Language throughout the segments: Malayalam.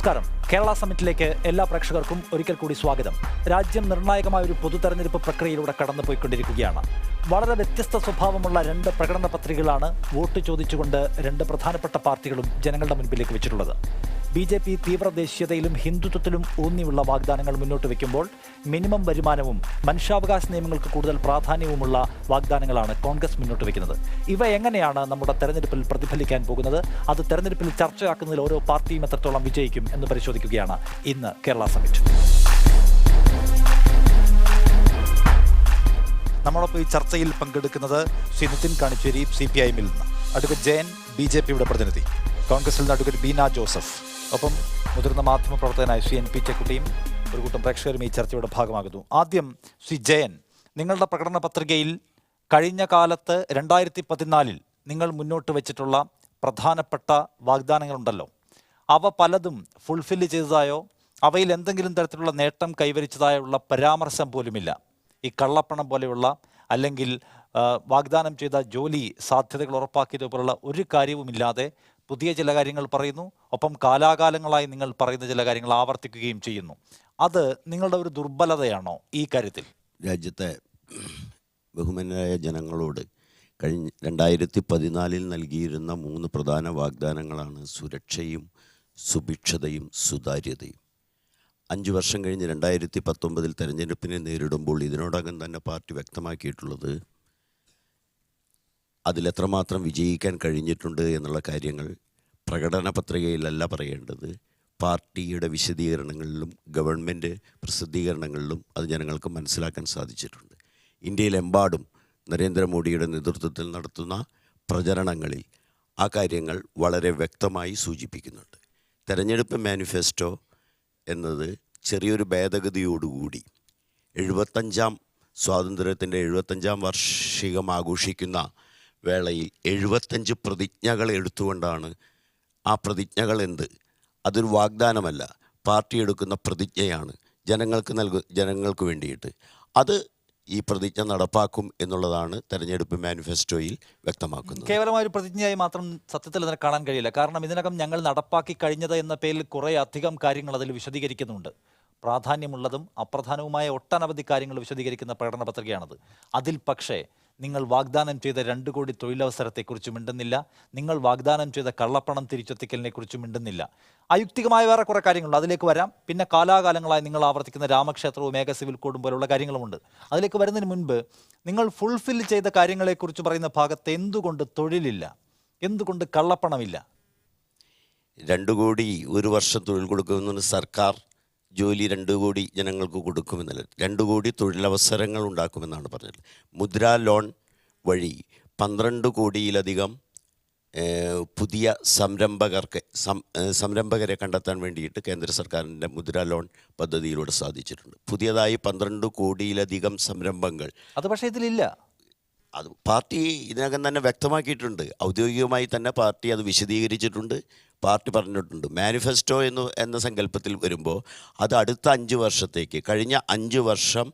നമസ്കാരം. കേരള സമ്മിറ്റിലേക്ക് എല്ലാ പ്രേക്ഷകർക്കും ഒരിക്കൽ കൂടി സ്വാഗതം. രാജ്യം നിർണായകമായ ഒരു പൊതു തെരഞ്ഞെടുപ്പ് പ്രക്രിയയിലൂടെ കടന്നുപോയിക്കൊണ്ടിരിക്കുകയാണ്. വളരെ വ്യത്യസ്ത സ്വഭാവമുള്ള രണ്ട് പ്രകടന പത്രികകളാണ് വോട്ട് ചോദിച്ചുകൊണ്ട് രണ്ട് പ്രധാനപ്പെട്ട പാർട്ടികളും ജനങ്ങളുടെ മുൻപിലേക്ക് വെച്ചിട്ടുള്ളത്. BJP തീവ്ര ദേശീയതയിലും ഹിന്ദുത്വത്തിലും ഊന്നിയുള്ള വാഗ്ദാനങ്ങൾ മുന്നോട്ട് വയ്ക്കുമ്പോൾ മിനിമം വരുമാനവും മനുഷ്യാവകാശ നിയമങ്ങൾക്ക് കൂടുതൽ പ്രാധാന്യവുമുള്ള വാഗ്ദാനങ്ങളാണ് കോൺഗ്രസ് മുന്നോട്ട് വയ്ക്കുന്നത്. ഇവ എങ്ങനെയാണ് നമ്മുടെ തെരഞ്ഞെടുപ്പിൽ പ്രതിഫലിക്കാൻ പോകുന്നത്? അത് തെരഞ്ഞെടുപ്പിൽ ചർച്ചയാക്കുന്നതിൽ ഓരോ പാർട്ടിയും എത്രത്തോളം വിജയിക്കും എന്ന് പരിശോധിക്കുകയാണ് ഇന്ന് കേരള സമ്മിറ്റ്. നമ്മളൊപ്പം ഈ ചർച്ചയിൽ പങ്കെടുക്കുന്നത് ശ്രീ നിതിൻ കാണിച്ചേരി CPIM-ൽ നിന്ന്, അഡ്വക്കേറ്റ് ജയൻ BJP-യുടെ പ്രതിനിധി, കോൺഗ്രസിൽ നിന്ന് അഡ്വക്കേറ്റ് ബീന ജോസഫ്, ഒപ്പം മുതിർന്ന മാധ്യമ പ്രവർത്തകനായ ശ്രീ NP ചെക്കുട്ടിയും ഒരു കൂട്ടം പ്രേക്ഷകരും ഈ ചർച്ചയുടെ ഭാഗമാകുന്നു. ആദ്യം ശ്രീ ജയൻ, നിങ്ങളുടെ പ്രകടന പത്രികയിൽ കഴിഞ്ഞ കാലത്ത് 2014 നിങ്ങൾ മുന്നോട്ട് വെച്ചിട്ടുള്ള പ്രധാനപ്പെട്ട വാഗ്ദാനങ്ങളുണ്ടല്ലോ, അവ പലതും ഫുൾഫില്ല് ചെയ്തതായോ അവയിൽ എന്തെങ്കിലും തരത്തിലുള്ള നേട്ടം കൈവരിച്ചതായുള്ള പരാമർശം പോലുമില്ല. ഈ കള്ളപ്പണം പോലെയുള്ള അല്ലെങ്കിൽ വാഗ്ദാനം ചെയ്ത ജോലി സാധ്യതകൾ ഉറപ്പാക്കിയതുപോലുള്ള ഒരു കാര്യവുമില്ലാതെ പുതിയ ചില കാര്യങ്ങൾ പറയുന്നു, ഒപ്പം കാലാകാലങ്ങളായി നിങ്ങൾ പറയുന്ന ചില കാര്യങ്ങൾ ആവർത്തിക്കുകയും ചെയ്യുന്നു. അത് നിങ്ങളുടെ ഒരു ദുർബലതയാണോ ഈ കാര്യത്തിൽ? രാജ്യത്തെ ബഹുമാന്യരായ ജനങ്ങളോട് കഴിഞ്ഞ 2014 നൽകിയിരുന്ന 3 പ്രധാന വാഗ്ദാനങ്ങളാണ് സുരക്ഷയും സുഭിക്ഷതയും സുതാര്യതയും. 5 വർഷം കഴിഞ്ഞ് 2019 തെരഞ്ഞെടുപ്പിനെ നേരിടുമ്പോൾ ഇതിനോടകം തന്നെ പാർട്ടി വ്യക്തമാക്കിയിട്ടുള്ളത് അതിലെത്രമാത്രം വിജയിക്കാൻ കഴിഞ്ഞിട്ടുണ്ട് എന്നുള്ള കാര്യങ്ങൾ പ്രകടന പത്രികയിലല്ല പറയേണ്ടത്, പാർട്ടിയുടെ വിശദീകരണങ്ങളിലും ഗവൺമെൻറ് പ്രസിദ്ധീകരണങ്ങളിലും അത് ജനങ്ങൾക്ക് മനസ്സിലാക്കാൻ സാധിച്ചിട്ടുണ്ട്. ഇന്ത്യയിലെമ്പാടും നരേന്ദ്രമോദിയുടെ നേതൃത്വത്തിൽ നടത്തുന്ന പ്രചരണങ്ങളിൽ ആ കാര്യങ്ങൾ വളരെ വ്യക്തമായി സൂചിപ്പിക്കുന്നുണ്ട്. തെരഞ്ഞെടുപ്പ് മാനിഫെസ്റ്റോ എന്നത് ചെറിയൊരു ഭേദഗതിയോടുകൂടി 75ാം സ്വാതന്ത്ര്യത്തിൻ്റെ 75ാം വാർഷികം ആഘോഷിക്കുന്ന വേളയിൽ 75 പ്രതിജ്ഞകൾ എടുത്തുകൊണ്ടാണ്. ആ പ്രതിജ്ഞകൾ അതൊരു വാഗ്ദാനമല്ല, പാർട്ടി എടുക്കുന്ന പ്രതിജ്ഞയാണ് ജനങ്ങൾക്ക് വേണ്ടിയിട്ട്. അത് ഈ പ്രതിജ്ഞ നടപ്പാക്കും എന്നുള്ളതാണ് തെരഞ്ഞെടുപ്പ് മാനിഫെസ്റ്റോയിൽ വ്യക്തമാക്കുന്നത്. കേവലമായ ഒരു പ്രതിജ്ഞയായി മാത്രം സത്യത്തിൽ അതിനെ കാണാൻ കഴിയില്ല. കാരണം ഇതിനകം ഞങ്ങൾ നടപ്പാക്കി കഴിഞ്ഞത് എന്ന പേരിൽ കുറേ അധികം കാര്യങ്ങൾ അതിൽ വിശദീകരിക്കുന്നുണ്ട്. പ്രാധാന്യമുള്ളതും അപ്രധാനവുമായ ഒട്ടനവധി കാര്യങ്ങൾ വിശദീകരിക്കുന്ന പ്രകടന പത്രികയാണത്. അതിൽ പക്ഷേ നിങ്ങൾ വാഗ്ദാനം ചെയ്ത 2 കോടി തൊഴിലവസരത്തെക്കുറിച്ച് മിണ്ടുന്നില്ല, നിങ്ങൾ വാഗ്ദാനം ചെയ്ത കള്ളപ്പണം തിരിച്ചെത്തിക്കലിനെ കുറിച്ച് മിണ്ടുന്നില്ല. അയുക്തികമായ വേറെ കുറേ കാര്യങ്ങളുണ്ട്, അതിലേക്ക് വരാം. പിന്നെ കാലാകാലങ്ങളായി നിങ്ങൾ ആവർത്തിക്കുന്ന രാമക്ഷേത്രവും മേഘ സിവിൽ കോഡും പോലുള്ള കാര്യങ്ങളുമുണ്ട്. അതിലേക്ക് വരുന്നതിന് മുൻപ് നിങ്ങൾ ഫുൾഫിൽ ചെയ്ത കാര്യങ്ങളെക്കുറിച്ച് പറയുന്ന ഭാഗത്ത് എന്തുകൊണ്ട് തൊഴിലില്ല, എന്തുകൊണ്ട് കള്ളപ്പണമില്ല? 2 കോടി ഒരു വർഷം തൊഴിൽ കൊടുക്കുമെന്ന് സർക്കാർ ജോലി 2 കോടി ജനങ്ങൾക്ക് കൊടുക്കുമെന്നല്ല, 2 കോടി തൊഴിലവസരങ്ങൾ ഉണ്ടാക്കുമെന്നാണ് പറഞ്ഞത്. മുദ്രാ ലോൺ വഴി 12 കോടിയിലധികം പുതിയ സംരംഭകരെ കണ്ടെത്താൻ വേണ്ടിയിട്ട് കേന്ദ്ര സർക്കാരിൻ്റെ മുദ്രാ ലോൺ പദ്ധതിയിലൂടെ സാധിച്ചിട്ടുണ്ട്. പുതിയതായി 12 കോടിയിലധികം സംരംഭങ്ങൾ. അത് പക്ഷേ ഇതിലില്ല. അത് പാർട്ടി ഇതിനകം തന്നെ വ്യക്തമാക്കിയിട്ടുണ്ട്. ഔദ്യോഗികമായി തന്നെ പാർട്ടി അത് വിശദീകരിച്ചിട്ടുണ്ട്. പാർട്ടി പറഞ്ഞിട്ടുണ്ട്. മാനിഫെസ്റ്റോ എന്ന സങ്കല്പത്തിൽ വരുമ്പോൾ അത് അടുത്ത 5 വർഷത്തേക്ക്, കഴിഞ്ഞ 5 വർഷം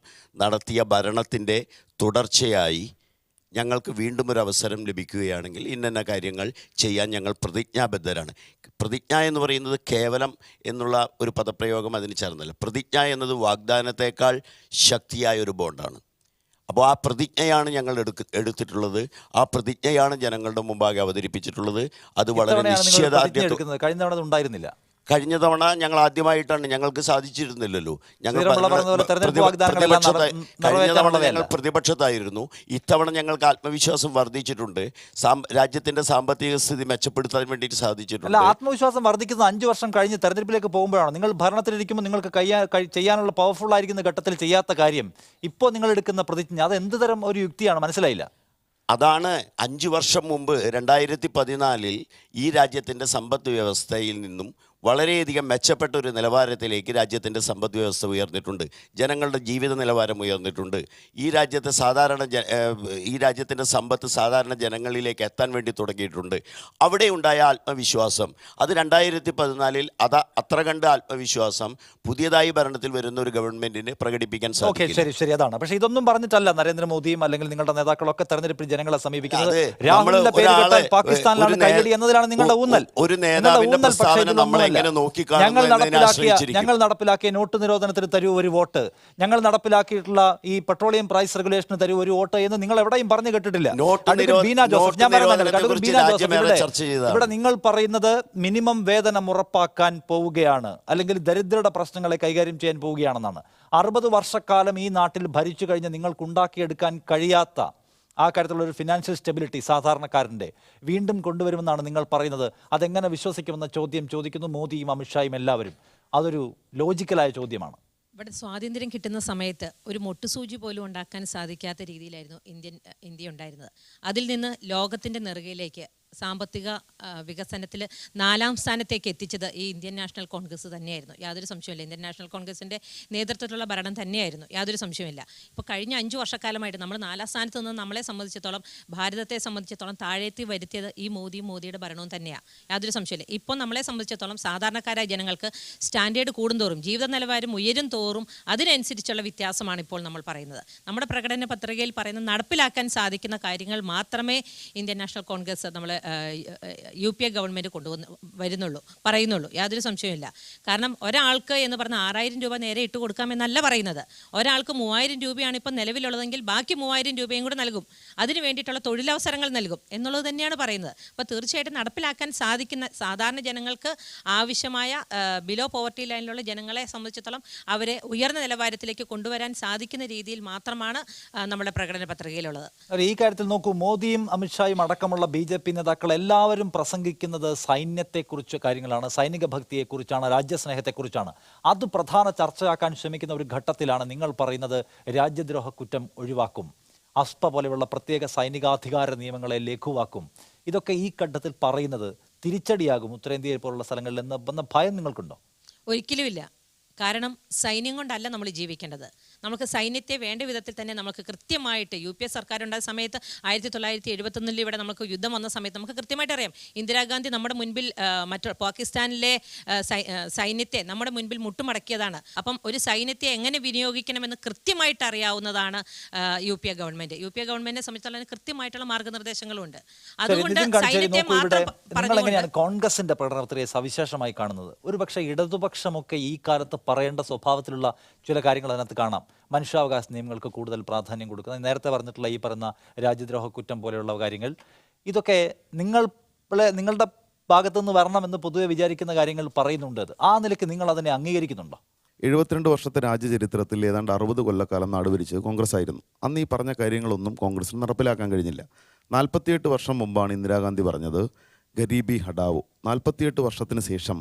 നടത്തിയ ഭരണത്തിൻ്റെ തുടർച്ചയായി ഞങ്ങൾക്ക് വീണ്ടും ഒരു അവസരം ലഭിക്കുകയാണെങ്കിൽ ഇന്ന കാര്യങ്ങൾ ചെയ്യാൻ ഞങ്ങൾ പ്രതിജ്ഞാബദ്ധരാണ്. പ്രതിജ്ഞ എന്ന് പറയുന്നത് കേവലം എന്നുള്ള ഒരു പദപ്രയോഗം അതിന് ചേർന്നല്ല. പ്രതിജ്ഞ എന്നത് വാഗ്ദാനത്തേക്കാൾ ശക്തിയായ ഒരു ബോണ്ടാണ്. അപ്പോൾ ആ പ്രതിജ്ഞയാണ് ഞങ്ങൾ എടുത്തിട്ടുള്ളത്. ആ പ്രതിജ്ഞയാണ് ജനങ്ങളുടെ മുമ്പാകെ അവതരിപ്പിച്ചിട്ടുള്ളത്. അത് വളരെ നിശ്ചയദാർഢ്യത്തോടെ. കഴിഞ്ഞ തവണ ഞങ്ങൾ ആദ്യമായിട്ടാണ്, ഞങ്ങൾക്ക് സാധിച്ചിരുന്നില്ലല്ലോ. കഴിഞ്ഞ തവണ ഞങ്ങൾ പ്രതിപക്ഷത്തായിരുന്നു. ഇത്തവണ ഞങ്ങൾക്ക് ആത്മവിശ്വാസം വർദ്ധിച്ചിട്ടുണ്ട്. രാജ്യത്തിന്റെ സാമ്പത്തിക സ്ഥിതി മെച്ചപ്പെടുത്താൻ വേണ്ടിയിട്ട് സാധിച്ചിട്ടുണ്ട്. ആത്മവിശ്വാസം വർദ്ധിക്കുന്ന 5 വർഷം കഴിഞ്ഞ് തെരഞ്ഞെടുപ്പിലേക്ക് പോകുമ്പോഴാണ്. നിങ്ങൾ ഭരണത്തിലിരിക്കുമ്പോൾ നിങ്ങൾക്ക് ചെയ്യാനുള്ള പവർഫുൾ ആയിരിക്കുന്ന ഘട്ടത്തിൽ ചെയ്യാത്ത കാര്യം ഇപ്പോൾ നിങ്ങൾ എടുക്കുന്ന പ്രതിജ്ഞ, അത് എന്ത് തരം ഒരു യുക്തിയാണ്? മനസ്സിലായില്ല. അതാണ് 5 വർഷം മുമ്പ് 2014 ഈ രാജ്യത്തിൻ്റെ സമ്പദ് വ്യവസ്ഥയിൽ നിന്നും വളരെയധികം മെച്ചപ്പെട്ട ഒരു നിലവാരത്തിലേക്ക് രാജ്യത്തിൻ്റെ സമ്പദ് വ്യവസ്ഥ ഉയർന്നിട്ടുണ്ട്. ജനങ്ങളുടെ ജീവിത നിലവാരം ഉയർന്നിട്ടുണ്ട്. ഈ രാജ്യത്തിൻ്റെ സമ്പത്ത് സാധാരണ ജനങ്ങളിലേക്ക് എത്താൻ വേണ്ടി തുടങ്ങിയിട്ടുണ്ട്. അവിടെ ഉണ്ടായ ആത്മവിശ്വാസം, അത് 2014 അത്ര കണ്ട് ആത്മവിശ്വാസം പുതിയതായി ഭരണത്തിൽ വരുന്ന ഒരു ഗവൺമെന്റിന് പ്രകടിപ്പിക്കാൻ സാധിക്കും. ശരി, അതാണ്. പക്ഷേ ഇതൊന്നും പറഞ്ഞിട്ടല്ല നരേന്ദ്രമോദിയും അല്ലെങ്കിൽ നിങ്ങളുടെ നേതാക്കളൊക്കെ തെരഞ്ഞെടുപ്പിൽ ജനങ്ങളെ സമീപിക്കുന്നത്. രാഹുലിന്റെ പേര് പാകിസ്ഥാനിലാണ് കൈയടി എന്നതിലാണ് നിങ്ങളുടെ ഊന്നൽ. ഒരു നേതാവിന്റെ പ്രസ്താവന നമ്മളെ അങ്ങനെയല്ല. എങ്ങനെ നോക്കിക്കാണുന്നു എന്നതിനെ ആശ്രയിച്ചിരിക്കും. ഞങ്ങൾ നടപ്പിലാക്കിയ നോട്ട് നിരോധനത്തിന് തരൂ ഒരു വോട്ട്, ഞങ്ങൾ നടപ്പിലാക്കിയിട്ടുള്ള ഈ പെട്രോളിയം പ്രൈസ് റെഗുലേഷന് തരൂ ഒരു വോട്ട് എന്ന് നിങ്ങൾ എവിടെയും പറഞ്ഞു കേട്ടിട്ടില്ല. ഇവിടെ നിങ്ങൾ പറയുന്നത് മിനിമം വേതനം ഉറപ്പാക്കാൻ പോവുകയാണ്, അല്ലെങ്കിൽ ദരിദ്രരുടെ പ്രശ്നങ്ങളെ കൈകാര്യം ചെയ്യാൻ പോവുകയാണെന്നാണ്. 60 വർഷക്കാലം ഈ നാട്ടിൽ ഭരിച്ചു കഴിഞ്ഞ് നിങ്ങൾക്കുണ്ടാക്കിയെടുക്കാൻ കഴിയാത്ത ആ കാര്യത്തിലുള്ള ഒരു ഫിനാൻഷ്യൽ സ്റ്റെബിലിറ്റി സാധാരണക്കാരൻ്റെ വീണ്ടും കൊണ്ടുവരുമെന്നാണ് നിങ്ങൾ പറയുന്നത്. അതെങ്ങനെ വിശ്വസിക്കുമെന്ന ചോദ്യം ചോദിക്കുന്നു മോദിയും അമിത്ഷായും എല്ലാവരും. അതൊരു ലോജിക്കലായ ചോദ്യമാണ്. ഇവിടെ സ്വാതന്ത്ര്യം കിട്ടുന്ന സമയത്ത് ഒരു മൊട്ടുസൂചി പോലും ഉണ്ടാക്കാൻ സാധിക്കാത്ത രീതിയിലായിരുന്നു ഇന്ത്യ ഉണ്ടായിരുന്നത്. അതിൽ നിന്ന് ലോകത്തിൻ്റെ നെറുകയിലേക്ക് സാമ്പത്തിക വികസനത്തിൽ 4ാം സ്ഥാനത്തേക്ക് എത്തിച്ചത് ഈ ഇന്ത്യൻ നാഷണൽ കോൺഗ്രസ് തന്നെയായിരുന്നു, യാതൊരു സംശയമില്ല. ഇന്ത്യൻ നാഷണൽ കോൺഗ്രസിൻ്റെ നേതൃത്വത്തിലുള്ള ഭരണം തന്നെയായിരുന്നു, യാതൊരു സംശയമില്ല. ഇപ്പോൾ കഴിഞ്ഞ 5 വർഷക്കാലമായിട്ട് നമ്മൾ 4ാം സ്ഥാനത്ത് നിന്ന് നമ്മളെ സംബന്ധിച്ചിടത്തോളം, ഭാരതത്തെ സംബന്ധിച്ചിടത്തോളം താഴേത്തി വരുത്തിയത് ഈ മോദിയുടെ ഭരണവും തന്നെയാണ്, യാതൊരു സംശയമില്ല. ഇപ്പോൾ നമ്മളെ സംബന്ധിച്ചിടത്തോളം സാധാരണക്കാരായ ജനങ്ങൾക്ക് സ്റ്റാൻഡേർഡ് കൂടുന്തോറും, ജീവിത നിലവാരം ഉയരും തോറും അതിനനുസരിച്ചുള്ള വ്യത്യാസമാണ് ഇപ്പോൾ നമ്മൾ പറയുന്നത്. നമ്മുടെ പ്രകടന പത്രികയിൽ പറയുന്ന നടപ്പിലാക്കാൻ സാധിക്കുന്ന കാര്യങ്ങൾ മാത്രമേ ഇന്ത്യൻ നാഷണൽ കോൺഗ്രസ് നമ്മൾ UPA ഗവൺമെൻറ് പറയുന്നുള്ളൂ, യാതൊരു സംശയമില്ല. കാരണം ഒരാൾക്ക് എന്ന് പറഞ്ഞാൽ 6000 രൂപ നേരെ ഇട്ട് കൊടുക്കാമെന്നല്ല പറയുന്നത്. ഒരാൾക്ക് 3000 രൂപയാണ് ഇപ്പം നിലവിലുള്ളതെങ്കിൽ ബാക്കി 3000 രൂപയും കൂടെ നൽകും, അതിന് വേണ്ടിയിട്ടുള്ള തൊഴിലവസരങ്ങൾ നൽകും എന്നുള്ളത് തന്നെയാണ് പറയുന്നത്. അപ്പോൾ തീർച്ചയായിട്ടും നടപ്പിലാക്കാൻ സാധിക്കുന്ന സാധാരണ ജനങ്ങൾക്ക് ആവശ്യമായ ബിലോ പോവർട്ടി ലൈനിലുള്ള ജനങ്ങളെ സംബന്ധിച്ചിടത്തോളം അവരെ ഉയർന്ന നിലവാരത്തിലേക്ക് കൊണ്ടുവരാൻ സാധിക്കുന്ന രീതിയിൽ മാത്രമാണ് നമ്മുടെ പ്രകടന പത്രികയിലുള്ളത്. ഈ കാര്യത്തിൽ നോക്കൂ, മോദിയും അമിത്ഷായും അടക്കമുള്ള BJP നേതാക്കൾ എല്ലാവരും പ്രസംഗിക്കുന്നത് സൈന്യത്തെക്കുറിച്ച് കാര്യങ്ങളാണ്, സൈനിക ഭക്തിയെക്കുറിച്ചാണ്, രാജ്യസ്നേഹത്തെക്കുറിച്ചാണ്. അത് പ്രധാന ചർച്ചയാക്കാൻ ശ്രമിക്കുന്ന ഒരു ഘട്ടത്തിലാണ് നിങ്ങൾ പറയുന്നത് രാജ്യദ്രോഹ കുറ്റം ഒഴിവാക്കും, അസ്പ പോലെയുള്ള പ്രത്യേക സൈനികാധികാര നിയമങ്ങളെ ലഘുവാക്കും. ഇതൊക്കെ ഈ ഘട്ടത്തിൽ പറയുന്നത് തിരിച്ചടിയാകും ഉത്തരേന്ത്യയിൽ പോലുള്ള സ്ഥലങ്ങളിൽ എന്ന ഭയം നിങ്ങൾക്കുണ്ടോ? ഒരിക്കലുമില്ല. കാരണം സൈന്യം കൊണ്ടല്ല നമ്മൾ ജീവിക്കേണ്ടത്. നമുക്ക് സൈന്യത്തെ വേണ്ട വിധത്തിൽ തന്നെ നമുക്ക് കൃത്യമായിട്ട് UPA സർക്കാർ ഉണ്ടായ സമയത്ത് 1971 ഇവിടെ നമുക്ക് യുദ്ധം വന്ന സമയത്ത് നമുക്ക് കൃത്യമായിട്ട് അറിയാം, ഇന്ദിരാഗാന്ധി നമ്മുടെ മുൻപിൽ പാകിസ്ഥാനിലെ സൈന്യത്തെ നമ്മുടെ മുൻപിൽ മുട്ടുമടക്കിയതാണ്. അപ്പം ഒരു സൈന്യത്തെ എങ്ങനെ വിനിയോഗിക്കണമെന്ന് കൃത്യമായിട്ട് അറിയാവുന്നതാണ് UPA ഗവൺമെന്റിനെ സംബന്ധിച്ചുള്ള കൃത്യമായിട്ടുള്ള മാർഗനിർദ്ദേശങ്ങളുണ്ട്. അതുകൊണ്ട് സൈന്യത്തെ മാത്രം കോൺഗ്രസിന്റെ പ്രകടനത്തെ സവിശേഷമായി കാണുന്നത് ഒരുപക്ഷെ ഇടതുപക്ഷമൊക്കെ ഈ കാലത്ത് പറയേണ്ട സ്വഭാവത്തിലുള്ള ചില കാര്യങ്ങൾ അതിനകത്ത് കാണാം. മനുഷ്യാവകാശ നിയമങ്ങൾക്ക് കൂടുതൽ പ്രാധാന്യം കൊടുക്കുന്നത്, നേരത്തെ പറഞ്ഞിട്ടുള്ള ഈ പറയുന്ന രാജ്യദ്രോഹ കുറ്റം പോലെയുള്ള കാര്യങ്ങൾ, ഇതൊക്കെ നിങ്ങളുടെ ഭാഗത്തുനിന്ന് വരണമെന്ന് പൊതുവെ വിചാരിക്കുന്ന കാര്യങ്ങൾ പറയുന്നുണ്ട്. ആ നിലയ്ക്ക് നിങ്ങൾ അതിനെ അംഗീകരിക്കുന്നുണ്ടോ? 72 വർഷത്തെ രാജ്യചരിത്രത്തിൽ ഏതാണ്ട് 60 കൊല്ലക്കാലം നാടുഭരിച്ചത് കോൺഗ്രസ് ആയിരുന്നു. അന്ന് ഈ പറഞ്ഞ കാര്യങ്ങളൊന്നും കോൺഗ്രസിന് നടപ്പിലാക്കാൻ കഴിഞ്ഞില്ല. 48 വർഷം മുമ്പാണ് ഇന്ദിരാഗാന്ധി പറഞ്ഞത് ഗരീബി ഹടാവോ. 48 വർഷത്തിന് ശേഷം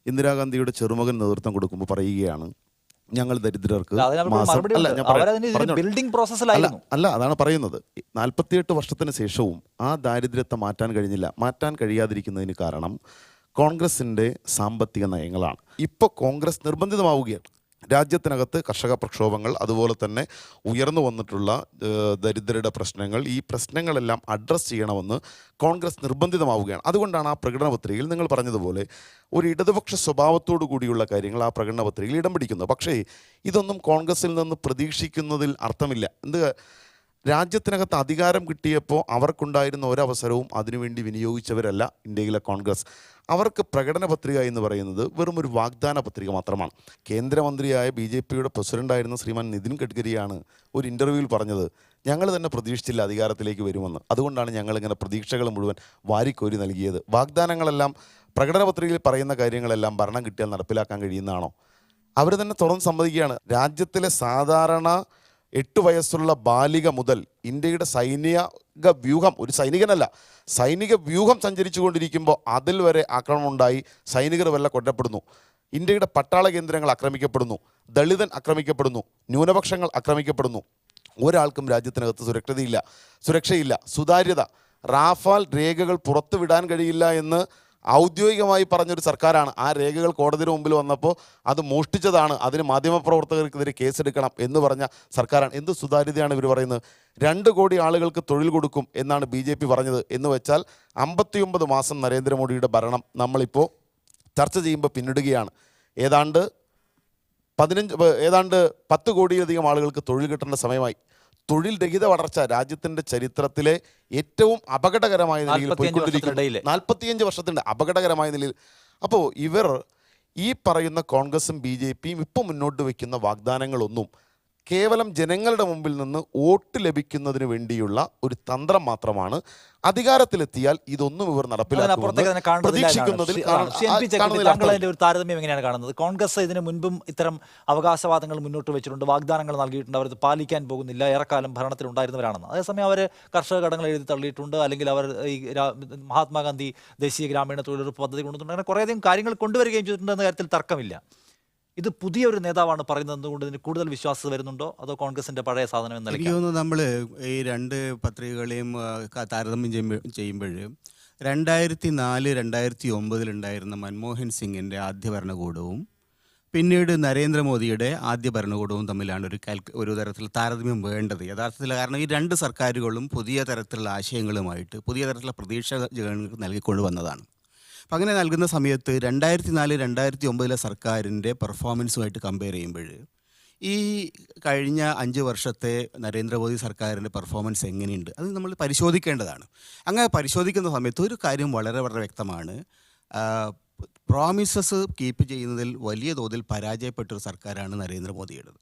ഇന്ദിരാഗാന്ധിയുടെ ചെറുമകൻ നേതൃത്വം കൊടുക്കുമ്പോൾ പറയുകയാണ്, ഞങ്ങൾ ദരിദ്രർക്ക് അതാണ് പറയുന്നത്. 48 വർഷത്തിന് ശേഷവും ആ ദാരിദ്ര്യത്തെ മാറ്റാൻ കഴിഞ്ഞില്ല. മാറ്റാൻ കഴിയാതിരിക്കുന്നതിന് കാരണം കോൺഗ്രസിൻ്റെ സാമ്പത്തിക നയങ്ങളാണ്. ഇപ്പോൾ കോൺഗ്രസ് നിർബന്ധിതമാവുകയാണ്. രാജ്യത്തിനകത്ത് കർഷക പ്രക്ഷോഭങ്ങൾ, അതുപോലെ തന്നെ ഉയർന്നു വന്നിട്ടുള്ള ദരിദ്രരുടെ പ്രശ്നങ്ങൾ, ഈ പ്രശ്നങ്ങളെല്ലാം അഡ്രസ്സ് ചെയ്യണമെന്ന് കോൺഗ്രസ് നിർബന്ധിതമാവുകയാണ്. അതുകൊണ്ടാണ് ആ പ്രകടന പത്രികയിൽ നിങ്ങൾ പറഞ്ഞതുപോലെ ഒരു ഇടതുപക്ഷ സ്വഭാവത്തോടു കൂടിയുള്ള കാര്യങ്ങൾ ആ പ്രകടന പത്രികയിൽ ഇടം പിടിക്കുന്നത്. പക്ഷേ ഇതൊന്നും കോൺഗ്രസിൽ നിന്ന് പ്രതീക്ഷിക്കുന്നതിൽ അർത്ഥമില്ല. രാജ്യത്തിനകത്ത് അധികാരം കിട്ടിയപ്പോൾ അവർക്കുണ്ടായിരുന്ന ഒരവസരവും അതിനുവേണ്ടി വിനിയോഗിച്ചവരല്ല ഇന്ത്യയിലെ കോൺഗ്രസ്. അവർക്ക് പ്രകടന പത്രിക എന്ന് പറയുന്നത് വെറും ഒരു വാഗ്ദാന പത്രിക മാത്രമാണ്. കേന്ദ്രമന്ത്രിയായ BJPയുടെ പ്രസിഡൻ്റായിരുന്ന ശ്രീമാൻ നിതിൻ ഗഡ്കരിയാണ് ഒരു ഇൻ്റർവ്യൂവിൽ പറഞ്ഞത്, ഞങ്ങൾ തന്നെ പ്രതീക്ഷിച്ചില്ല അധികാരത്തിലേക്ക് വരുമെന്ന്, അതുകൊണ്ടാണ് ഞങ്ങളിങ്ങനെ പ്രതീക്ഷകൾ മുഴുവൻ വാരിക്കോരി നൽകിയത്. വാഗ്ദാനങ്ങളെല്ലാം, പ്രകടന പത്രികയിൽ പറയുന്ന കാര്യങ്ങളെല്ലാം ഭരണം കിട്ടിയാൽ നടപ്പിലാക്കാൻ കഴിയുന്നതാണോ? അവർ തന്നെ തുറന്ന് സമ്മതിക്കുകയാണ്. രാജ്യത്തിലെ സാധാരണ 8 വയസ്സുള്ള ബാലിക മുതൽ ഇന്ത്യയുടെ സൈനിക വ്യൂഹം, ഒരു സൈനികനല്ല, സൈനിക വ്യൂഹം സഞ്ചരിച്ചു കൊണ്ടിരിക്കുമ്പോൾ അതിൽ വരെ ആക്രമണമുണ്ടായി, സൈനികർ വല്ല കൊല്ലപ്പെടുന്നു, ഇന്ത്യയുടെ പട്ടാള കേന്ദ്രങ്ങൾ ആക്രമിക്കപ്പെടുന്നു, ദളിതൻ ആക്രമിക്കപ്പെടുന്നു, ന്യൂനപക്ഷങ്ങൾ ആക്രമിക്കപ്പെടുന്നു. ഒരാൾക്കും രാജ്യത്തിനകത്ത് സുരക്ഷയില്ല, സുതാര്യത. റാഫാൽ രേഖകൾ പുറത്തുവിടാൻ കഴിയില്ല എന്ന് ഔദ്യോഗികമായി പറഞ്ഞൊരു സർക്കാരാണ്. ആ രേഖകൾ കോടതിയുടെ മുമ്പിൽ വന്നപ്പോൾ അത് മോഷ്ടിച്ചതാണ്, അതിന് മാധ്യമപ്രവർത്തകർക്കെതിരെ കേസെടുക്കണം എന്ന് പറഞ്ഞ സർക്കാരാണ്. എന്ത് സുതാര്യതയാണ് ഇവർ പറയുന്നത്? 2 കോടി ആളുകൾക്ക് തൊഴിൽ കൊടുക്കും എന്നാണ് BJP പറഞ്ഞത്. എന്ന് വെച്ചാൽ 59 മാസം നരേന്ദ്രമോദിയുടെ ഭരണം നമ്മളിപ്പോൾ ചർച്ച ചെയ്യുമ്പോൾ പിന്നിടുകയാണ്. ഏതാണ്ട് 10 കോടിയിലധികം ആളുകൾക്ക് തൊഴിൽ കിട്ടേണ്ട സമയമായി. തൊഴിൽ രഹിത വളർച്ച രാജ്യത്തിൻ്റെ ചരിത്രത്തിലെ ഏറ്റവും അപകടകരമായ നിലയിൽ പോയിക്കൊണ്ടിരിക്കുന്നു. 45 വർഷത്തിൻ്റെ അപകടകരമായ നിലയിൽ. അപ്പോൾ ഇവർ ഈ പറയുന്ന കോൺഗ്രസും BJPയും ഇപ്പോൾ മുന്നോട്ട് വയ്ക്കുന്ന വാഗ്ദാനങ്ങളൊന്നും കേവലം ജനങ്ങളുടെ മുമ്പിൽ നിന്ന് വോട്ട് ലഭിക്കുന്നതിന് വേണ്ടിയുള്ള ഒരു തന്ത്രം മാത്രമാണ്. അധികാരത്തിലെത്തിയാൽ ഇതൊന്നും ഇവർ നടപ്പിലാക്കുമെന്ന് പ്രതീക്ഷിക്കുന്നതിൽ താങ്കൾ അതിന്റെ ഒരു താരതമ്യം എങ്ങനെയാണ് കാണുന്നത്? കോൺഗ്രസ് ഇതിന് മുൻപും ഇത്തരം അവകാശവാദങ്ങൾ മുന്നോട്ട് വെച്ചിട്ടുണ്ട്, വാഗ്ദാനങ്ങൾ നൽകിയിട്ടുണ്ട്, അവർ പാലിക്കാൻ പോകുന്നില്ല, ഏറെക്കാലം ഭരണത്തിൽ ഉണ്ടായിരുന്നവരാണെന്ന്. അതേസമയം അവർ കർഷക കടങ്ങൾ എഴുതി തള്ളിയിട്ടുണ്ട്, അല്ലെങ്കിൽ അവർ ഈ മഹാത്മാഗാന്ധി ദേശീയ ഗ്രാമീണ തൊഴിലുറപ്പ് പദ്ധതി കൊണ്ടുവന്നിട്ടുണ്ട്, അങ്ങനെ കുറേയധികം കാര്യങ്ങൾ കൊണ്ടുവരികയും ചെയ്തിട്ടുണ്ട് എന്ന കാര്യത്തിൽ തർക്കമില്ല. ഇത് പുതിയ ഒരു നേതാവാണ് പറയുന്നത് കൊണ്ട് ഇതിന് കൂടുതൽ വിശ്വാസം വരുന്നുണ്ടോ, അതോ കോൺഗ്രസിന്റെ പഴയ സാധനം എന്ന എനിക്ക് തോന്നുന്നു നമ്മൾ ഈ രണ്ട് പത്രികകളെയും താരതമ്യം ചെയ്യുമ്പോൾ 2004-2009 ഉണ്ടായിരുന്ന മൻമോഹൻ സിംഗിൻ്റെ ആദ്യ ഭരണകൂടവും പിന്നീട് നരേന്ദ്രമോദിയുടെ ആദ്യ ഭരണകൂടവും തമ്മിലാണ് ഒരു തരത്തിൽ താരതമ്യം വേണ്ടത് യഥാർത്ഥത്തിൽ. കാരണം ഈ രണ്ട് സർക്കാരുകളും പുതിയ തരത്തിലുള്ള ആശയങ്ങളുമായിട്ട് പുതിയ തരത്തിലുള്ള പ്രതീക്ഷ ജനങ്ങൾക്ക് നൽകിക്കൊണ്ട് വന്നതാണ്. അപ്പം അങ്ങനെ നൽകുന്ന സമയത്ത് 2004-2009 സർക്കാരിൻ്റെ പെർഫോമൻസുമായിട്ട് കമ്പയർ ചെയ്യുമ്പോൾ ഈ കഴിഞ്ഞ 5 വർഷത്തെ നരേന്ദ്രമോദി സർക്കാരിൻ്റെ പെർഫോമൻസ് എങ്ങനെയുണ്ട് അത് നമ്മൾ പരിശോധിക്കേണ്ടതാണ്. അങ്ങനെ പരിശോധിക്കുന്ന സമയത്ത് ഒരു കാര്യം വളരെ വളരെ വ്യക്തമാണ്. പ്രോമിസസ് കീപ്പ് ചെയ്യുന്നതിൽ വലിയ തോതിൽ പരാജയപ്പെട്ടൊരു സർക്കാരാണ് നരേന്ദ്രമോദിയുടേത്.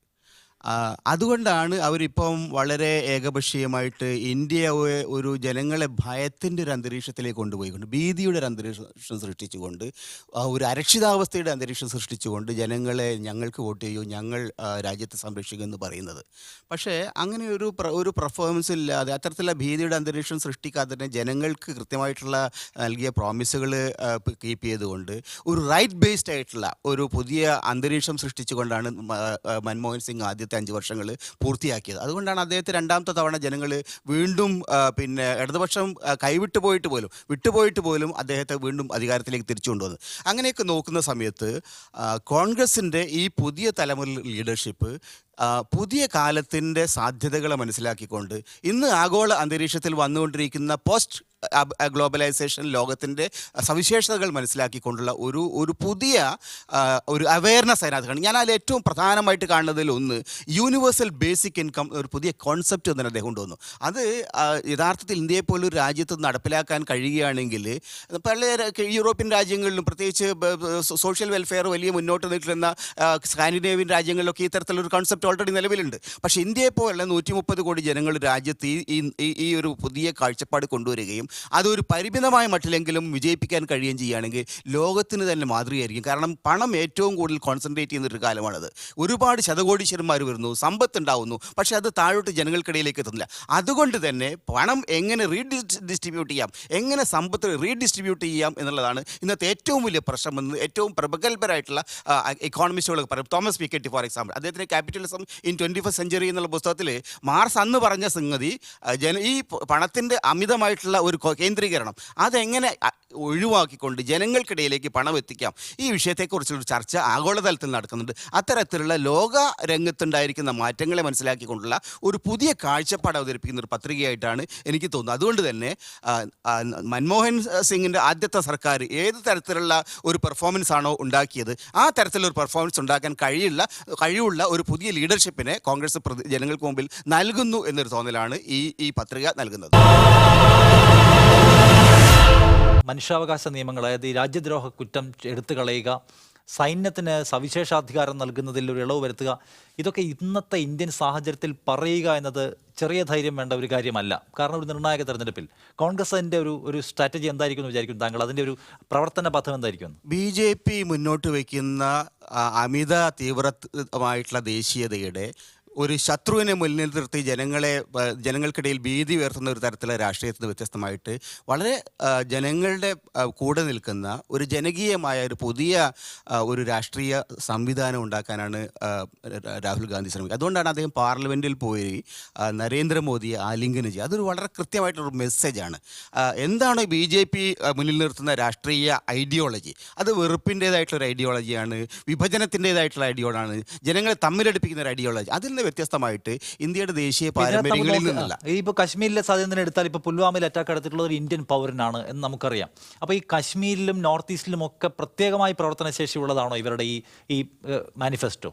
അതുകൊണ്ടാണ് അവരിപ്പം വളരെ ഏകപക്ഷീയമായിട്ട് ഇന്ത്യയെ ഒരു ജനങ്ങളെ ഭയത്തിൻ്റെ ഒരു അന്തരീക്ഷത്തിലേക്ക് കൊണ്ടുപോയിക്കൊണ്ട്, ഭീതിയുടെ ഒരു അന്തരീക്ഷം സൃഷ്ടിച്ചുകൊണ്ട്, ഒരു അരക്ഷിതാവസ്ഥയുടെ അന്തരീക്ഷം സൃഷ്ടിച്ചുകൊണ്ട് ജനങ്ങളെ ഞങ്ങൾക്ക് വോട്ട് ചെയ്യൂ, ഞങ്ങൾ രാജ്യത്തെ സംരക്ഷിക്കുമെന്ന് പറയുന്നത്. പക്ഷേ അങ്ങനെ ഒരു പെർഫോമൻസ് ഇല്ലാതെ അത്തരത്തിലുള്ള ഭീതിയുടെ അന്തരീക്ഷം മത്സരിക്കാതെ തന്നെ ജനങ്ങൾക്ക് കൃത്യമായിട്ടുള്ള നൽകിയ പ്രോമിസുകൾ കീപ്പ് ചെയ്തുകൊണ്ട് ഒരു റൈറ്റ് ബേസ്ഡ് ആയിട്ടുള്ള ഒരു പുതിയ അന്തരീക്ഷം സൃഷ്ടിച്ചുകൊണ്ടാണ് മൻമോഹൻ സിംഗ് ആദ്യത്തെ 5 വർഷങ്ങൾ പൂർത്തിയാക്കിയത്. അതുകൊണ്ടാണ് അദ്ദേഹത്തെ രണ്ടാമത്തെ തവണ ജനങ്ങൾ വീണ്ടും ഇടതുപക്ഷം വിട്ടുപോയിട്ട് പോലും അദ്ദേഹത്തെ വീണ്ടും അധികാരത്തിലേക്ക് തിരിച്ചു കൊണ്ടുവന്നത്. അങ്ങനെയൊക്കെ നോക്കുന്ന സമയത്ത് കോൺഗ്രസിൻ്റെ ഈ പുതിയ തലമുറ ലീഡർഷിപ്പ് പുതിയ കാലത്തിൻ്റെ സാധ്യതകളെ മനസ്സിലാക്കിക്കൊണ്ട് ഇന്ന് ആഗോള അന്തരീക്ഷത്തിൽ വന്നുകൊണ്ടിരിക്കുന്ന പോസ്റ്റ് ഗ്ലോബലൈസേഷൻ ലോകത്തിൻ്റെ സവിശേഷതകൾ മനസ്സിലാക്കിക്കൊണ്ടുള്ള ഒരു പുതിയ ഒരു അവയർനെസ് അതിനകത്ത് കാണും. ഞാൻ അതിൽ ഏറ്റവും പ്രധാനമായിട്ട് കാണുന്നതിൽ ഒന്ന് യൂണിവേഴ്സൽ ബേസിക് ഇൻകം ഒരു പുതിയ കോൺസെപ്റ്റ് തന്നെ അദ്ദേഹം കൊണ്ടുവന്നു. അത് യഥാർത്ഥത്തിൽ ഇന്ത്യയെപ്പോലൊരു രാജ്യത്ത് നടപ്പിലാക്കാൻ കഴിയുകയാണെങ്കിൽ പല യൂറോപ്യൻ രാജ്യങ്ങളിലും പ്രത്യേകിച്ച് സോഷ്യൽ വെൽഫെയർ വലിയ മുന്നോട്ട് നിൽക്കുന്ന സ്കാൻഡിനേവിയൻ രാജ്യങ്ങളിലൊക്കെ ഈ തരത്തിലൊരു കോൺസെപ്റ്റ് ഓൾറെഡി നിലവിലുണ്ട്. പക്ഷേ ഇന്ത്യയെപ്പോലുള്ള 130 കോടി ജനങ്ങൾ രാജ്യത്ത് ഈ ഒരു പുതിയ കാഴ്ചപ്പാട് കൊണ്ടുവരികയും അതൊരു പരിമിതമായ മട്ടിലെങ്കിലും വിജയിപ്പിക്കാൻ കഴിയുകയും ചെയ്യുകയാണെങ്കിൽ ലോകത്തിന് തന്നെ മാതൃകയായിരിക്കും. കാരണം പണം ഏറ്റവും കൂടുതൽ കോൺസെൻട്രേറ്റ് ചെയ്യുന്നൊരു കാലമാണത്. ഒരുപാട് ശതകോടീശ്വരന്മാർ വരുന്നു, സമ്പത്ത് ഉണ്ടാവുന്നു, പക്ഷേ അത് താഴോട്ട് ജനങ്ങൾക്കിടയിലേക്ക് എത്തുന്നില്ല. അതുകൊണ്ട് തന്നെ പണം എങ്ങനെ റീഡിസ്ട്രിബ്യൂട്ട് ചെയ്യാം, എങ്ങനെ സമ്പത്ത് റീഡിസ്ട്രിബ്യൂട്ട് ചെയ്യാം എന്നുള്ളതാണ് ഇന്നത്തെ ഏറ്റവും വലിയ പ്രശ്നമെന്ന് ഏറ്റവും പ്രഗത്ഭരായിട്ടുള്ള എക്കോണമിസ്റ്റുകളൊക്കെ പറയും. തോമസ് പിക്കറ്റി ഫോർ എക്സാമ്പിൾ, അദ്ദേഹത്തിൻ്റെ ക്യാപിറ്റലിസം ഇൻ 21st സെഞ്ച്വറി എന്നുള്ള പുസ്തകത്തിൽ മാർക്സ് അന്ന് പറഞ്ഞ സംഗതി ഈ പണത്തിൻ്റെ അമിതമായിട്ടുള്ള ഒരു കേന്ദ്രീകരണം അതെങ്ങനെ ഒഴിവാക്കിക്കൊണ്ട് ജനങ്ങൾക്കിടയിലേക്ക് പണം എത്തിക്കാം, ഈ വിഷയത്തെക്കുറിച്ചുള്ളൊരു ചർച്ച ആഗോളതലത്തിൽ നടക്കുന്നുണ്ട്. അത്തരത്തിലുള്ള ലോക രംഗത്തുണ്ടായിരിക്കുന്ന മാറ്റങ്ങളെ മനസ്സിലാക്കിക്കൊണ്ടുള്ള ഒരു പുതിയ കാഴ്ചപ്പാട് അവതരിപ്പിക്കുന്ന ഒരു പത്രികയായിട്ടാണ് എനിക്ക് തോന്നുന്നത്. അതുകൊണ്ട് തന്നെ മൻമോഹൻ സിംഗിൻ്റെ ആദ്യത്തെ സർക്കാർ ഏത് തരത്തിലുള്ള ഒരു പെർഫോമൻസ് ആണോ ഉണ്ടാക്കിയത് ആ തരത്തിലൊരു പെർഫോമൻസ് ഉണ്ടാക്കാൻ കഴിവുള്ള ഒരു പുതിയ ലീഡർഷിപ്പിനെ കോൺഗ്രസ് ജനങ്ങൾക്ക് മുമ്പിൽ നൽകുന്നു എന്നൊരു തോന്നലാണ് ഈ പത്രിക നൽകുന്നത്. മനുഷ്യാവകാശ നിയമങ്ങൾ, അതായത് ഈ രാജ്യദ്രോഹ കുറ്റം എടുത്തു കളയുക, സൈന്യത്തിന് സവിശേഷാധികാരം നൽകുന്നതിൽ ഒരു ഇളവ് വരുത്തുക, ഇതൊക്കെ ഇന്നത്തെ ഇന്ത്യൻ സാഹചര്യത്തിൽ പറയുക എന്നത് ചെറിയ ധൈര്യം വേണ്ട ഒരു കാര്യമല്ല. കാരണം ഒരു നിർണായക തെരഞ്ഞെടുപ്പിൽ കോൺഗ്രസിൻ്റെ ഒരു സ്ട്രാറ്റജി എന്തായിരിക്കും എന്ന് വിചാരിക്കുന്നു താങ്കൾ? അതിൻ്റെ ഒരു പ്രവർത്തന പഥം എന്തായിരിക്കും? BJP മുന്നോട്ട് വയ്ക്കുന്ന അമിത തീവ്രമായിട്ടുള്ള ദേശീയതയുടെ ഒരു ശത്രുവിനെ മുന്നിൽ നിർത്തി ജനങ്ങൾക്കിടയിൽ ഭീതി ഉയർത്തുന്ന ഒരു തരത്തിലുള്ള രാഷ്ട്രീയത്തിന് വ്യത്യസ്തമായിട്ട് വളരെ ജനങ്ങളുടെ കൂടെ നിൽക്കുന്ന ഒരു ജനകീയമായ ഒരു പുതിയ ഒരു രാഷ്ട്രീയ സംവിധാനം ഉണ്ടാക്കാനാണ് രാഹുൽ ഗാന്ധി ശ്രമിക്കുക. അതുകൊണ്ടാണ് അദ്ദേഹം പാർലമെൻറ്റിൽ പോയി നരേന്ദ്രമോദിയെ ആലിംഗനം ചെയ്യുക. അതൊരു വളരെ കൃത്യമായിട്ടൊരു മെസ്സേജാണ്. എന്താണോ BJP മുന്നിൽ നിർത്തുന്ന രാഷ്ട്രീയ ഐഡിയോളജി, അത് വെറുപ്പിൻ്റേതായിട്ടുള്ളൊരു ഐഡിയോളജിയാണ്, വിഭജനത്തിൻ്റേതായിട്ടുള്ള ഐഡിയോളാണ്, ജനങ്ങളെ തമ്മിലടിപ്പിക്കുന്ന ഒരു ഐഡിയോളജി. അതിൽ നിന്ന് വ്യത്യസ്തമായിട്ട് ഇന്ത്യയുടെ ദേശീയ പാരമ്പര്യങ്ങളിൽ നിന്നല്ല. ഇപ്പോൾ കശ്മീരിലെ സാധ്യത എടുത്താൽ ഇപ്പോൾ പുൽവാമയിൽ അറ്റാക്ക് നടത്തിയിട്ടുള്ള ഒരു ഇന്ത്യൻ പൗരനാണ് എന്ന് നമുക്കറിയാം. അപ്പോൾ ഈ കശ്മീരിലും നോർത്ത് ഈസ്റ്റിലും ഒക്കെ പ്രത്യേകമായി പ്രവർത്തനശേഷി ഉള്ളതാണോ ഇവരുടെ ഈ മാനിഫെസ്റ്റോ?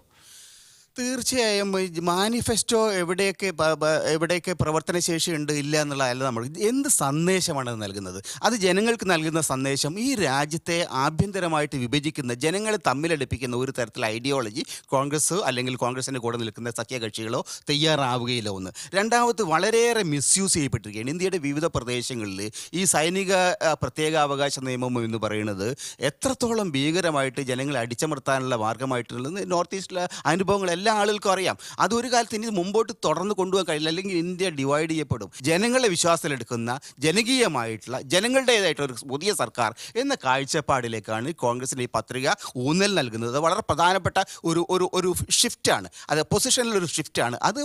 തീർച്ചയായും മാനിഫെസ്റ്റോ എവിടെയൊക്കെ പ്രവർത്തനശേഷി ഉണ്ട് ഇല്ല എന്നുള്ളതല്ല നമ്മൾ എന്ത് സന്ദേശമാണ് അത് നൽകുന്നത്. അത് ജനങ്ങൾക്ക് നൽകുന്ന സന്ദേശം ഈ രാജ്യത്തെ ആഭ്യന്തരമായിട്ട് വിഭജിക്കുന്ന, ജനങ്ങളെ തമ്മിലടുപ്പിക്കുന്ന ഒരു തരത്തിലുള്ള ഐഡിയോളജി കോൺഗ്രസ് അല്ലെങ്കിൽ കോൺഗ്രസിൻ്റെ കൂടെ നിൽക്കുന്ന സഖ്യകക്ഷികളോ തയ്യാറാവുകയില്ല. ഒന്ന്. രണ്ടാമത് വളരെയേറെ മിസ്യൂസ് ചെയ്യപ്പെട്ടിരിക്കുകയാണ് ഇന്ത്യയുടെ വിവിധ പ്രദേശങ്ങളിൽ ഈ സൈനിക പ്രത്യേകാവകാശ നിയമം എന്ന് പറയുന്നത് എത്രത്തോളം ഭീകരമായിട്ട് ജനങ്ങളെ അടിച്ചമർത്താനുള്ള മാർഗമായിട്ടുള്ളത് നോർത്ത് ഈസ്റ്റിലെ അനുഭവങ്ങൾ എല്ലാ ആളുകൾക്കും അറിയാം. അതൊരു കാലത്ത് ഇനി മുമ്പോട്ട് തുടർന്ന് കൊണ്ടുപോകാൻ കഴിയില്ല, അല്ലെങ്കിൽ ഇന്ത്യ ഡിവൈഡ് ചെയ്യപ്പെടും. ജനങ്ങളെ വിശ്വാസത്തിലെടുക്കുന്ന ജനകീയമായിട്ടുള്ള ജനങ്ങളുടേതായിട്ടുള്ള ഒരു പുതിയ സർക്കാർ എന്ന കാഴ്ചപ്പാടിലേക്കാണ് കോൺഗ്രസിൻ്റെ ഈ പത്രിക ഊന്നൽ നൽകുന്നത്. വളരെ പ്രധാനപ്പെട്ട ഒരു ഷിഫ്റ്റാണ്, അത് പൊസിഷനിലൊരു ഷിഫ്റ്റാണ്. അത്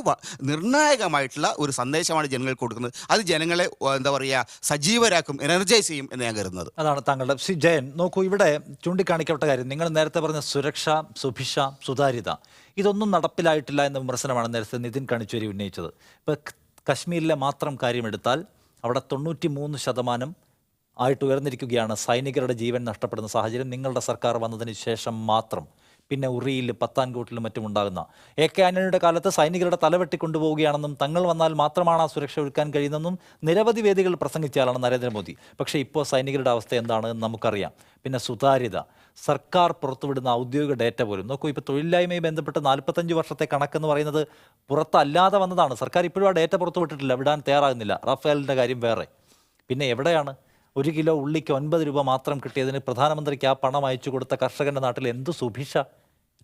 നിർണായകമായിട്ടുള്ള ഒരു സന്ദേശമാണ് ജനങ്ങൾക്ക് കൊടുക്കുന്നത്. അത് ജനങ്ങളെ എന്താ പറയുക സജീവരാക്കും, എനർജൈസ് ചെയ്യും എന്ന് ഞാൻ കരുതുന്നത്. അതാണ് താങ്കളുടെ ജയൻ. നോക്കൂ, ഇവിടെ ചൂണ്ടിക്കാണിക്കപ്പെട്ട കാര്യം നിങ്ങൾ നേരത്തെ പറഞ്ഞ സുരക്ഷ, സുഭിക്ഷ, സുതാര്യത, ഇതൊന്നും നടപ്പിലായിട്ടില്ല എന്ന വിമർശനമാണ് നേരത്തെ നിതിൻ കണിച്ചേരി ഉന്നയിച്ചത്. ഇപ്പോൾ കശ്മീരിലെ മാത്രം കാര്യമെടുത്താൽ അവിടെ 93% ആയിട്ട് ഉയർന്നിരിക്കുകയാണ് സൈനികരുടെ ജീവൻ നഷ്ടപ്പെടുന്ന സാഹചര്യം നിങ്ങളുടെ സർക്കാർ വന്നതിന് ശേഷം മാത്രം. പിന്നെ ഉറിയിൽ, പത്താൻകോട്ടിലും മറ്റും ഉണ്ടാകുന്ന AK ആന്റണിയുടെ കാലത്ത് സൈനികരുടെ തലവെട്ടി കൊണ്ടുപോവുകയാണെന്നും തങ്ങൾ വന്നാൽ മാത്രമാണ് ആ സുരക്ഷ ഒരുക്കാൻ കഴിയുന്നതെന്നും നിരവധി വേദികൾ പ്രസംഗിച്ചയാളാണ് നരേന്ദ്രമോദി. പക്ഷേ ഇപ്പോൾ സൈനികരുടെ അവസ്ഥ എന്താണെന്ന് നമുക്കറിയാം. പിന്നെ സുതാര്യത, സർക്കാർ പുറത്തുവിടുന്ന ഔദ്യോഗിക ഡേറ്റ പോലും നോക്കൂ. ഇപ്പോൾ തൊഴിലില്ലായ്മയുമായി ബന്ധപ്പെട്ട് 45 വർഷത്തെ കണക്കെന്ന് പറയുന്നത് പുറത്തല്ലാതെ വന്നതാണ്. സർക്കാർ ഇപ്പോഴും ആ ഡേറ്റ പുറത്തുവിട്ടിട്ടില്ല, വിടാൻ തയ്യാറാകുന്നില്ല. റഫേലിൻ്റെ കാര്യം വേറെ. പിന്നെ എവിടെയാണ് 1 കിലോ ഉള്ളിക്ക് 9 രൂപ മാത്രം കിട്ടിയതിന് പ്രധാനമന്ത്രിക്ക് ആ പണം അയച്ചു കൊടുത്ത കർഷകന്റെ നാട്ടിൽ എന്ത് സുഭിക്ഷ?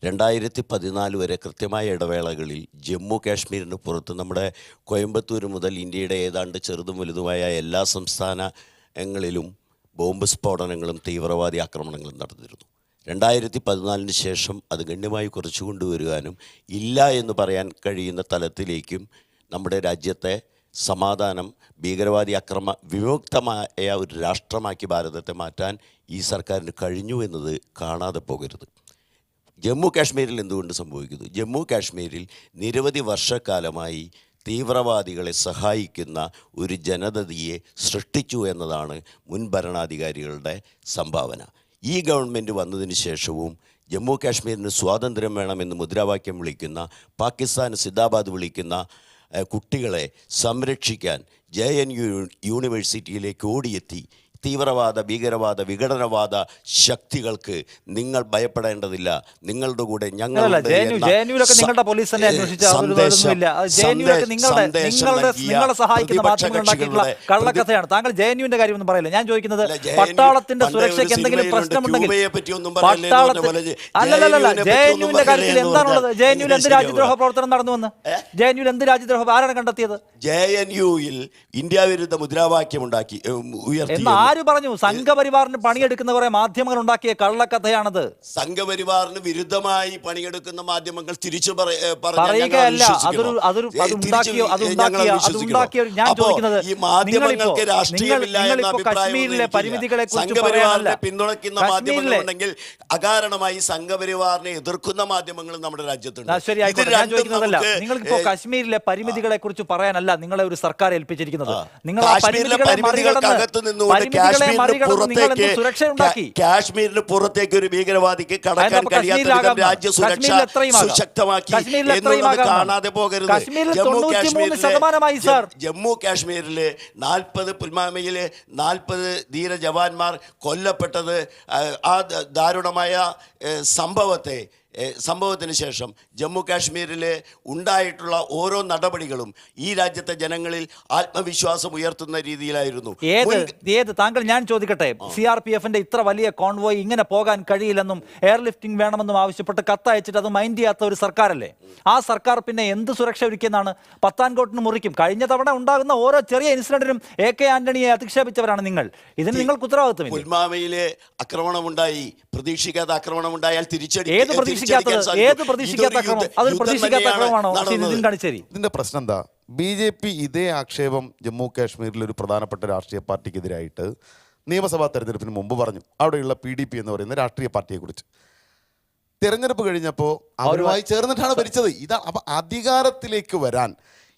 2014 വരെ കൃത്യമായ ഇടവേളകളിൽ ജമ്മു കാശ്മീരിന് പുറത്ത് നമ്മുടെ കോയമ്പത്തൂർ മുതൽ ഇന്ത്യയുടെ ഏതാണ്ട് ചെറുതും വലുതുമായ എല്ലാ സംസ്ഥാനങ്ങളിലും ബോംബ് സ്ഫോടനങ്ങളും തീവ്രവാദി ആക്രമണങ്ങളും നടന്നിരുന്നു. 2014 ശേഷം അത് ഗണ്യമായി കുറച്ചു കൊണ്ടുവരുവാനും ഇല്ല എന്ന് പറയാൻ കഴിയുന്ന തലത്തിലേക്കും നമ്മുടെ രാജ്യത്തെ സമാധാനം, ഭീകരവാദി വിമുക്തമായ ഒരു രാഷ്ട്രമാക്കി ഭാരതത്തെ മാറ്റാൻ ഈ സർക്കാരിന് കഴിഞ്ഞു എന്നത് കാണാതെ പോകരുത്. ജമ്മു കാശ്മീരിൽ എന്തുകൊണ്ട് സംഭവിക്കുന്നു? ജമ്മു കാശ്മീരിൽ നിരവധി വർഷക്കാലമായി തീവ്രവാദികളെ സഹായിക്കുന്ന ഒരു ജനതയെ സൃഷ്ടിച്ചു എന്നതാണ് മുൻ ഭരണാധികാരികളുടെ സംഭാവന. ഈ ഗവൺമെൻറ് വന്നതിന് ശേഷവും ജമ്മു കാശ്മീരിന് സ്വാതന്ത്ര്യം വേണമെന്ന് മുദ്രാവാക്യം വിളിക്കുന്ന, പാകിസ്ഥാൻ സിന്ദാബാദ് വിളിക്കുന്ന കുട്ടികളെ സംരക്ഷിക്കാൻ JNU യൂണിവേഴ്സിറ്റിയിലേക്ക് ഓടിയെത്തി തീവ്രവാദ, ഭീകരവാദ, വിഘടനവാദ ശക്തികൾക്ക് നിങ്ങൾ ഭയപ്പെടേണ്ടതില്ല, നിങ്ങളുടെ കൂടെ ഞങ്ങളുണ്ട് കള്ളക്കഥയാണ്. താങ്കൾ JNUവിന്റെ കാര്യമൊന്നും പറയില്ല. ഞാൻ ചോദിക്കുന്നത് പട്ടാളത്തിന്റെ സുരക്ഷയ്ക്ക് എന്തെങ്കിലും പ്രശ്നമുണ്ടെങ്കിൽ അല്ലല്ല JNUവിന്റെ കാര്യത്തിൽ എന്താണുള്ളത്? JNUവിൽ എന്ത് രാജ്യദ്രോഹ പ്രവർത്തനം നടന്നുവെന്ന്? JNUവിൽ എന്ത് രാജ്യദ്രോഹം ആരാണ് കണ്ടെത്തിയത്? JNUവിൽ ഇന്ത്യ വിരുദ്ധ മുദ്രാവാക്യമുണ്ടാക്കി ഉയർത്തി. ആര് പറഞ്ഞു? സംഘപരിവാറിന് പണിയെടുക്കുന്ന കുറെ മാധ്യമങ്ങൾ ഉണ്ടാക്കിയ കള്ളക്കഥയാണത്. സംഘപരിവാറിന് വിരുദ്ധമായി പണിയെടുക്കുന്ന മാധ്യമങ്ങൾ തിരിച്ചു പറയുകയല്ല. ഞാൻ ചോദിക്കുന്നത് ഈ മാധ്യമങ്ങൾക്ക് രാഷ്ട്രീയമില്ല എന്ന അഭിപ്രായം പരിമിതികളെ സംഘപരിവാറിനെ പിന്തുണയ്ക്കുന്ന മാധ്യമങ്ങളുണ്ടെങ്കിൽ അകാരണമായി സംഘപരിവാറിനെ എതിർക്കുന്ന മാധ്യമങ്ങൾ നമ്മുടെ രാജ്യത്തുണ്ട്. ശരിയായിക്കോട്ടെ, ഞാൻ ചോദിക്കുന്നതല്ല. നിങ്ങൾക്കിപ്പോ കശ്മീരിലെ പരിമിതികളെ കുറിച്ച് പറയാനല്ല നിങ്ങളെ ഒരു സർക്കാർ ഏൽപ്പിച്ചിരിക്കുന്നത്. നിങ്ങൾ കാശ്മീരിന് പുറത്തേക്ക് ഒരു ഭീകരവാദിക്ക് കടക്കാൻ കഴിയാത്ത രാജ്യ സുരക്ഷ സുശക്തമാക്കി എന്നുള്ളത് കാണാതെ പോകരുത്. ജമ്മു കാശ്മീരില് 40 പുൽവാമയിലെ 40 ധീര ജവാന്മാർ കൊല്ലപ്പെട്ടത് ആ ദാരുണമായ സംഭവത്തിന് ശേഷം ജമ്മു കാശ്മീരിൽ ഉണ്ടായിട്ടുള്ള ഓരോ നടപടികളും ഈ രാജ്യത്തെ ജനങ്ങളിൽ ആത്മവിശ്വാസം ഉയർത്തുന്ന രീതിയിലായിരുന്നു. താങ്കൾ ഞാൻ ചോദിക്കട്ടെ, CRPFന്റെ ഇത്ര വലിയ കോൺവോയ് ഇങ്ങനെ പോകാൻ കഴിയില്ലെന്നും എയർലിഫ്റ്റിംഗ് വേണമെന്നും ആവശ്യപ്പെട്ട് കത്തയച്ചിട്ട് അത് മൈൻഡ് ചെയ്യാത്ത ഒരു സർക്കാരല്ലേ? ആ സർക്കാർ പിന്നെ എന്ത് സുരക്ഷ ഒരുക്കിയെന്നാണ്? പത്താൻകോട്ടിന് മുറിക്കും. കഴിഞ്ഞ തവണ ഉണ്ടാകുന്ന ഓരോ ചെറിയ ഇൻസിഡന്റിനും AK ആന്റണിയെ അധിക്ഷേപിച്ചവരാണ് നിങ്ങൾ. ഇതിന് നിങ്ങൾക്ക് ഉത്തരവാദിത്തമില്ല. പുൽവാമയിലെ ആക്രമണമുണ്ടായി, പ്രതീക്ഷിക്കാത്ത ആക്രമണമുണ്ടായാൽ ഇതിന്റെ പ്രശ്നം എന്താ? BJP ഇതേ ആക്ഷേപം ജമ്മു കാശ്മീരിൽ ഒരു പ്രധാനപ്പെട്ട രാഷ്ട്രീയ പാർട്ടിക്കെതിരായിട്ട് നിയമസഭാ തെരഞ്ഞെടുപ്പിന് മുമ്പ് പറഞ്ഞു. അവിടെയുള്ള PDP എന്ന് പറയുന്ന രാഷ്ട്രീയ പാർട്ടിയെ കുറിച്ച്. തെരഞ്ഞെടുപ്പ് കഴിഞ്ഞപ്പോൾ അവരുമായി ചേർന്നിട്ടാണ് ഭരിച്ചത്. ഇതാണ്. അപ്പൊ അധികാരത്തിലേക്ക് വരാൻ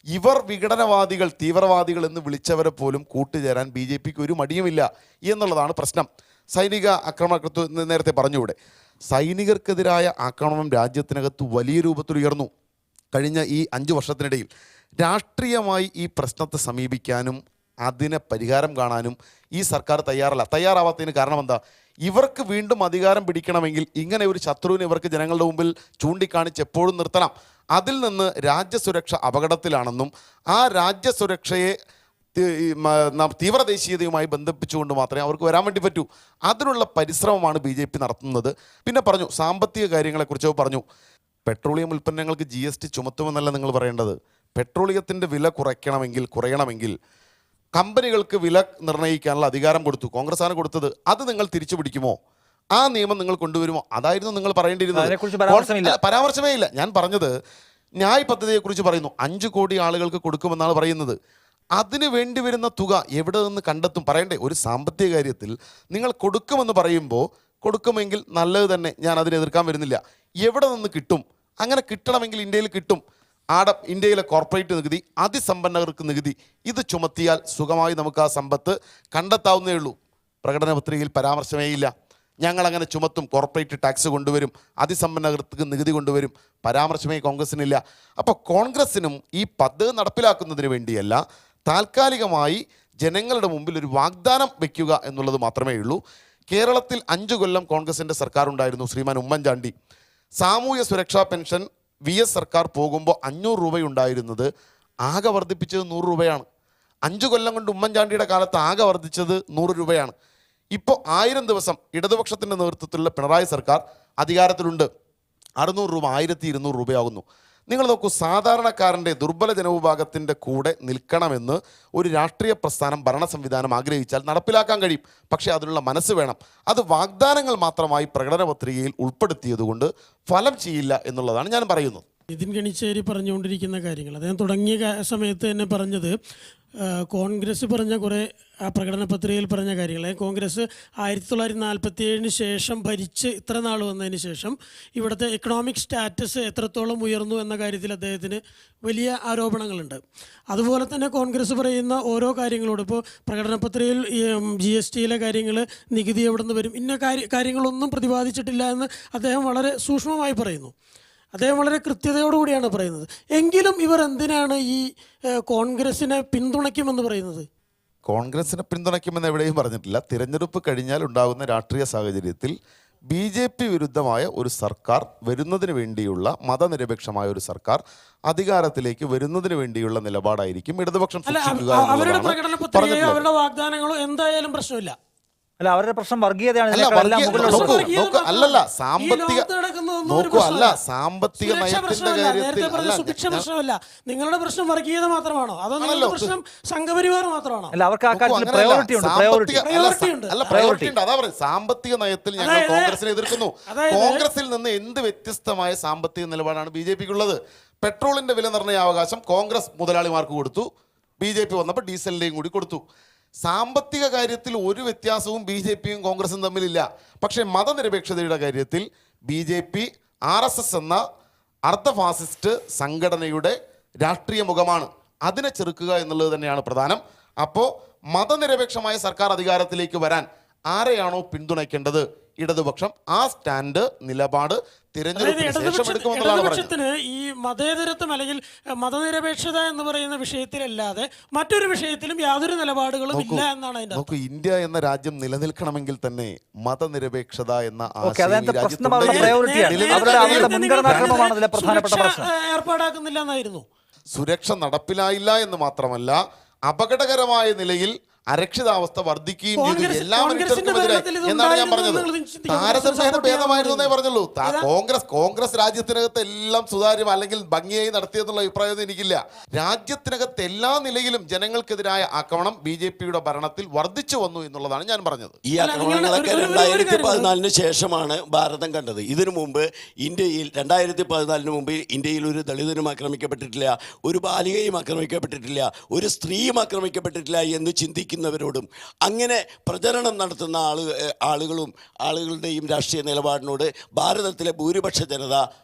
ഇവർ വിഘടനവാദികൾ, തീവ്രവാദികൾ എന്ന് വിളിച്ചവരെ പോലും കൂട്ടുചേരാൻ BJPക്ക് ഒരു മടിയുമില്ല എന്നുള്ളതാണ് പ്രശ്നം. സൈനിക ആക്രമണത്വം നേരത്തെ പറഞ്ഞുകൂടെ? സൈനികർക്കെതിരായ ആക്രമണം രാജ്യത്തിനകത്ത് വലിയ രൂപത്തിൽ ഉയർന്നു കഴിഞ്ഞ ഈ 5 വർഷത്തിനിടയിൽ. രാഷ്ട്രീയമായി ഈ പ്രശ്നത്തെ സമീപിക്കാനും അതിനെ പരിഹാരം കാണാനും ഈ സർക്കാർ തയ്യാറാവാത്തതിന് കാരണം എന്താ? ഇവർക്ക് വീണ്ടും അധികാരം പിടിക്കണമെങ്കിൽ ഇങ്ങനെ ഒരു ശത്രുവിനെ ഇവർക്ക് ജനങ്ങളുടെ മുമ്പിൽ ചൂണ്ടിക്കാണിച്ച് എപ്പോഴും നിർത്തണം. അതിൽ നിന്ന് രാജ്യസുരക്ഷ അപകടത്തിലാണെന്നും ആ രാജ്യസുരക്ഷയെ തീവ്രദേശീയതയുമായി ബന്ധിപ്പിച്ചുകൊണ്ട് മാത്രമേ അവർക്ക് വരാൻ വേണ്ടി പറ്റൂ. അതിനുള്ള പരിശ്രമമാണ് BJP നടത്തുന്നത്. പിന്നെ പറഞ്ഞു സാമ്പത്തിക കാര്യങ്ങളെക്കുറിച്ച് പറഞ്ഞു. പെട്രോളിയം ഉൽപ്പന്നങ്ങൾക്ക് GST ചുമത്തുമെന്നല്ല നിങ്ങൾ പറയേണ്ടത്. പെട്രോളിയത്തിൻ്റെ വില കുറയണമെങ്കിൽ കമ്പനികൾക്ക് വില നിർണ്ണയിക്കാനുള്ള അധികാരം കൊടുത്തു. കോൺഗ്രസ് ആണ് കൊടുത്തത്. അത് നിങ്ങൾ തിരിച്ചു പിടിക്കുമോ? ആ നിയമം നിങ്ങൾ കൊണ്ടുവരുമോ? അതായിരുന്നു നിങ്ങൾ പറയേണ്ടിയിരുന്നത്. പരാമർശമേ ഇല്ല. ഞാൻ പറഞ്ഞത് ന്യായ് പദ്ധതിയെക്കുറിച്ച് പറയുന്നു. 5 കോടി ആളുകൾക്ക് കൊടുക്കുമെന്നാണ് പറയുന്നത്. അതിന് വേണ്ടി വരുന്ന തുക എവിടെ നിന്ന് കണ്ടെത്തും? പറയണ്ടേ? ഒരു സാമ്പത്തിക കാര്യത്തിൽ നിങ്ങൾ കൊടുക്കുമെന്ന് പറയുമ്പോൾ കൊടുക്കുമെങ്കിൽ നല്ലത് തന്നെ, ഞാൻ അതിനെ എതിർക്കാൻ വരുന്നില്ല. എവിടെ നിന്ന് കിട്ടും? അങ്ങനെ കിട്ടണമെങ്കിൽ ഇന്ത്യയിൽ കിട്ടും. ഇന്ത്യയിലെ കോർപ്പറേറ്റ് നികുതി, അതിസമ്പന്നർക്ക് നികുതി, ഇത് ചുമത്തിയാൽ സുഖമായി നമുക്ക് ആ സമ്പത്ത് കണ്ടെത്താവുന്നേ ഉള്ളൂ. പ്രകടന പത്രികയിൽ പരാമർശമേ ഇല്ല. ഞങ്ങളങ്ങനെ ചുമത്തും, കോർപ്പറേറ്റ് ടാക്സ് കൊണ്ടുവരും, അതിസമ്പന്നർക്ക് നികുതി കൊണ്ടുവരും, പരാമർശമേ കോൺഗ്രസിനില്ല. അപ്പോൾ കോൺഗ്രസിനും ഈ പദ്ധതി നടപ്പിലാക്കുന്നതിന് വേണ്ടിയല്ല, താൽക്കാലികമായി ജനങ്ങളുടെ മുമ്പിൽ ഒരു വാഗ്ദാനം വയ്ക്കുക എന്നുള്ളത് മാത്രമേ ഉള്ളൂ. കേരളത്തിൽ 5 കൊല്ലം കോൺഗ്രസിൻ്റെ സർക്കാർ ഉണ്ടായിരുന്നു. ശ്രീമാൻ ഉമ്മൻചാണ്ടി സാമൂഹ്യ സുരക്ഷാ പെൻഷൻ VS സർക്കാർ പോകുമ്പോൾ 500 രൂപയുണ്ടായിരുന്നത് ആകെ വർദ്ധിപ്പിച്ചത് 100 രൂപയാണ്. 5 കൊല്ലം കൊണ്ട് ഉമ്മൻചാണ്ടിയുടെ കാലത്ത് ആകെ വർദ്ധിച്ചത് 100 രൂപയാണ്. ഇപ്പോൾ 1000 ദിവസം ഇടതുപക്ഷത്തിൻ്റെ നേതൃത്വത്തിലുള്ള പിണറായി സർക്കാർ അധികാരത്തിലുണ്ട്. 600 രൂപ 1200 രൂപയാകുന്നു. നിങ്ങൾ നോക്കൂ, സാധാരണക്കാരൻ്റെ ദുർബല ജനവിഭാഗത്തിൻ്റെ കൂടെ നിൽക്കണമെന്ന് ഒരു രാഷ്ട്രീയ പ്രസ്ഥാനം, ഭരണ സംവിധാനം ആഗ്രഹിച്ചാൽ നടപ്പിലാക്കാൻ കഴിയും. പക്ഷേ അതിനുള്ള മനസ്സ് വേണം. അത് വാഗ്ദാനങ്ങൾ മാത്രമായി പ്രകടന പത്രികയിൽ ഉൾപ്പെടുത്തിയതുകൊണ്ട് ഫലം ചെയ്യില്ല എന്നുള്ളതാണ് ഞാൻ പറയുന്നത്. നിതിൻ ഗണിച്ചേരി പറഞ്ഞുകൊണ്ടിരിക്കുന്ന കാര്യങ്ങൾ അദ്ദേഹം തുടങ്ങിയ സമയത്ത് തന്നെ പറഞ്ഞത് കോൺഗ്രസ് പറഞ്ഞ കുറേ ആ പ്രകടന പത്രികയിൽ പറഞ്ഞ കാര്യങ്ങൾ. കോൺഗ്രസ് 1947 ശേഷം ഭരിച്ച് ഇത്ര നാൾ വന്നതിന് ശേഷം ഇവിടുത്തെ എക്കണോമിക് സ്റ്റാറ്റസ് എത്രത്തോളം ഉയർന്നു എന്ന കാര്യത്തിൽ അദ്ദേഹത്തിന് വലിയ ആരോപണങ്ങളുണ്ട്. അതുപോലെ തന്നെ കോൺഗ്രസ് പറയുന്ന ഓരോ കാര്യങ്ങളോട് ഇപ്പോൾ പ്രകടന പത്രികയിൽ GSTയിലെ കാര്യങ്ങൾ, നികുതി എവിടെ നിന്ന് വരും, ഇന്ന കാര്യങ്ങളൊന്നും പ്രതിപാദിച്ചിട്ടില്ല എന്ന് അദ്ദേഹം വളരെ സൂക്ഷ്മമായി പറയുന്നു. അദ്ദേഹം വളരെ കൃത്യതയോടുകൂടിയാണ് പറയുന്നത്. എങ്കിലും ഇവർ എന്തിനാണ് ഈ കോൺഗ്രസിനെ പിന്തുണയ്ക്കുമെന്ന് പറയുന്നത്? കോൺഗ്രസിനെ പിന്തുണയ്ക്കുമെന്ന് എവിടെയും പറഞ്ഞിട്ടില്ല. തിരഞ്ഞെടുപ്പ് കഴിഞ്ഞാൽ ഉണ്ടാകുന്ന രാഷ്ട്രീയ സാഹചര്യത്തിൽ BJP വിരുദ്ധമായ ഒരു സർക്കാർ വരുന്നതിന് വേണ്ടിയുള്ള, മതനിരപേക്ഷമായ ഒരു സർക്കാർ അധികാരത്തിലേക്ക് വരുന്നതിന് വേണ്ടിയുള്ള നിലപാടായിരിക്കും ഇടതുപക്ഷം സൂക്ഷിക്കുക. അവരുടെ പ്രകടന പത്രികയോ അവരുടെ വാഗ്ദാനങ്ങളോ എന്തായാലും പ്രശ്നമില്ല. അല്ല, അവരുടെ പ്രശ്നം വർഗീയതയാണ്. അല്ലല്ല, സാമ്പത്തിക നയത്തിന്റെ കാര്യത്തിൽ നിങ്ങളുടെ പ്രശ്നം വർഗീയത മാത്രമാണോ, അതോ നിങ്ങളുടെ പ്രശ്നം സംഘപരിവാർ മാത്രമാണോ? അല്ല, അവർക്ക് ആ കാര്യത്തിൽ പ്രയോറിറ്റി ഉണ്ട്. അല്ല, പ്രയോറിറ്റി ഉണ്ട്. അതാ പറയുന്നത്, സാമ്പത്തിക നയത്തിൽ ഞങ്ങൾ കോൺഗ്രസിനെ എതിർക്കുന്നു. കോൺഗ്രസിൽ നിന്ന് എന്ത് വ്യത്യസ്തമായ സാമ്പത്തിക നിലപാടാണ് BJPക്കുള്ളത്? പെട്രോളിന്റെ വില നിർണ്ണയാവകാശം കോൺഗ്രസ് മുതലാളിമാർക്ക് കൊടുത്തു, BJP വന്നപ്പോൾ ഡീസലിന്റെയും കൂടി കൊടുത്തു. സാമ്പത്തിക കാര്യത്തിൽ ഒരു വ്യത്യാസവും BJPയും കോൺഗ്രസും തമ്മിലില്ല. പക്ഷേ മതനിരപേക്ഷതയുടെ കാര്യത്തിൽ BJP RSS എന്ന അർദ്ധ ഫാസിസ്റ്റ് സംഘടനയുടെ രാഷ്ട്രീയ മുഖമാണ്. അതിനെ ചെറുക്കുക എന്നുള്ളത് തന്നെയാണ് പ്രധാനം. അപ്പോൾ മതനിരപേക്ഷമായ സർക്കാർ അധികാരത്തിലേക്ക് വരാൻ ആരെയാണോ പിന്തുണയ്ക്കേണ്ടത് ഇടതുപക്ഷം, ആ സ്റ്റാൻഡ്, നിലപാട് ഇടതുപക്ഷത്തിന് ഈ മതേതരത്വം അല്ലെങ്കിൽ മതനിരപേക്ഷത എന്ന് പറയുന്ന വിഷയത്തിലല്ലാതെ മറ്റൊരു വിഷയത്തിലും യാതൊരു നിലപാടുകളും ഇല്ല എന്നാണ് അതിന്റെ നോക്കൂ. ഇന്ത്യ എന്ന രാജ്യം നിലനിൽക്കണമെങ്കിൽ തന്നെ മതനിരപേക്ഷത എന്ന ഏർപ്പാടാക്കുന്നില്ല എന്നായിരുന്നു. സുരക്ഷ നടപ്പിലായില്ല എന്ന് മാത്രമല്ല, അപകടകരമായ നിലയിൽ അരക്ഷിതാവസ്ഥ വർദ്ധിക്കുകയും ചെയ്തു. എല്ലാവരും എന്നാണ് ഞാൻ പറഞ്ഞത്. താരതമ്യേന ഭേദമായിരുന്നേ പറഞ്ഞുള്ളൂ. കോൺഗ്രസ് രാജ്യത്തിനകത്ത് എല്ലാം സുതാര്യം അല്ലെങ്കിൽ ഭംഗിയായി നടത്തിയെന്നുള്ള അഭിപ്രായം എനിക്കില്ല. രാജ്യത്തിനകത്ത് എല്ലാ നിലയിലും ജനങ്ങൾക്കെതിരായ ആക്രമണം BJPയുടെ ഭരണത്തിൽ വർദ്ധിച്ചു വന്നു എന്നുള്ളതാണ് ഞാൻ പറഞ്ഞത്. ഈ ആക്രമണങ്ങളൊക്കെ 2014 ശേഷമാണ് ഭാരതം കണ്ടത്. ഇതിനു മുമ്പ് ഇന്ത്യയിൽ 2014 മുമ്പ് ഇന്ത്യയിൽ ഒരു ദളിതനും ആക്രമിക്കപ്പെട്ടിട്ടില്ല, ഒരു ബാലികയും ആക്രമിക്കപ്പെട്ടിട്ടില്ല, ഒരു സ്ത്രീയും ആക്രമിക്കപ്പെട്ടിട്ടില്ല എന്ന് ചിന്തിക്കുന്നവരോടും അങ്ങനെ പ്രചരണം നടത്തുന്ന ആളുകളുടെയും രാഷ്ട്രീയ നിലപാടിനോട് ഭാരതത്തിലെ ഭൂരിപക്ഷ ജനത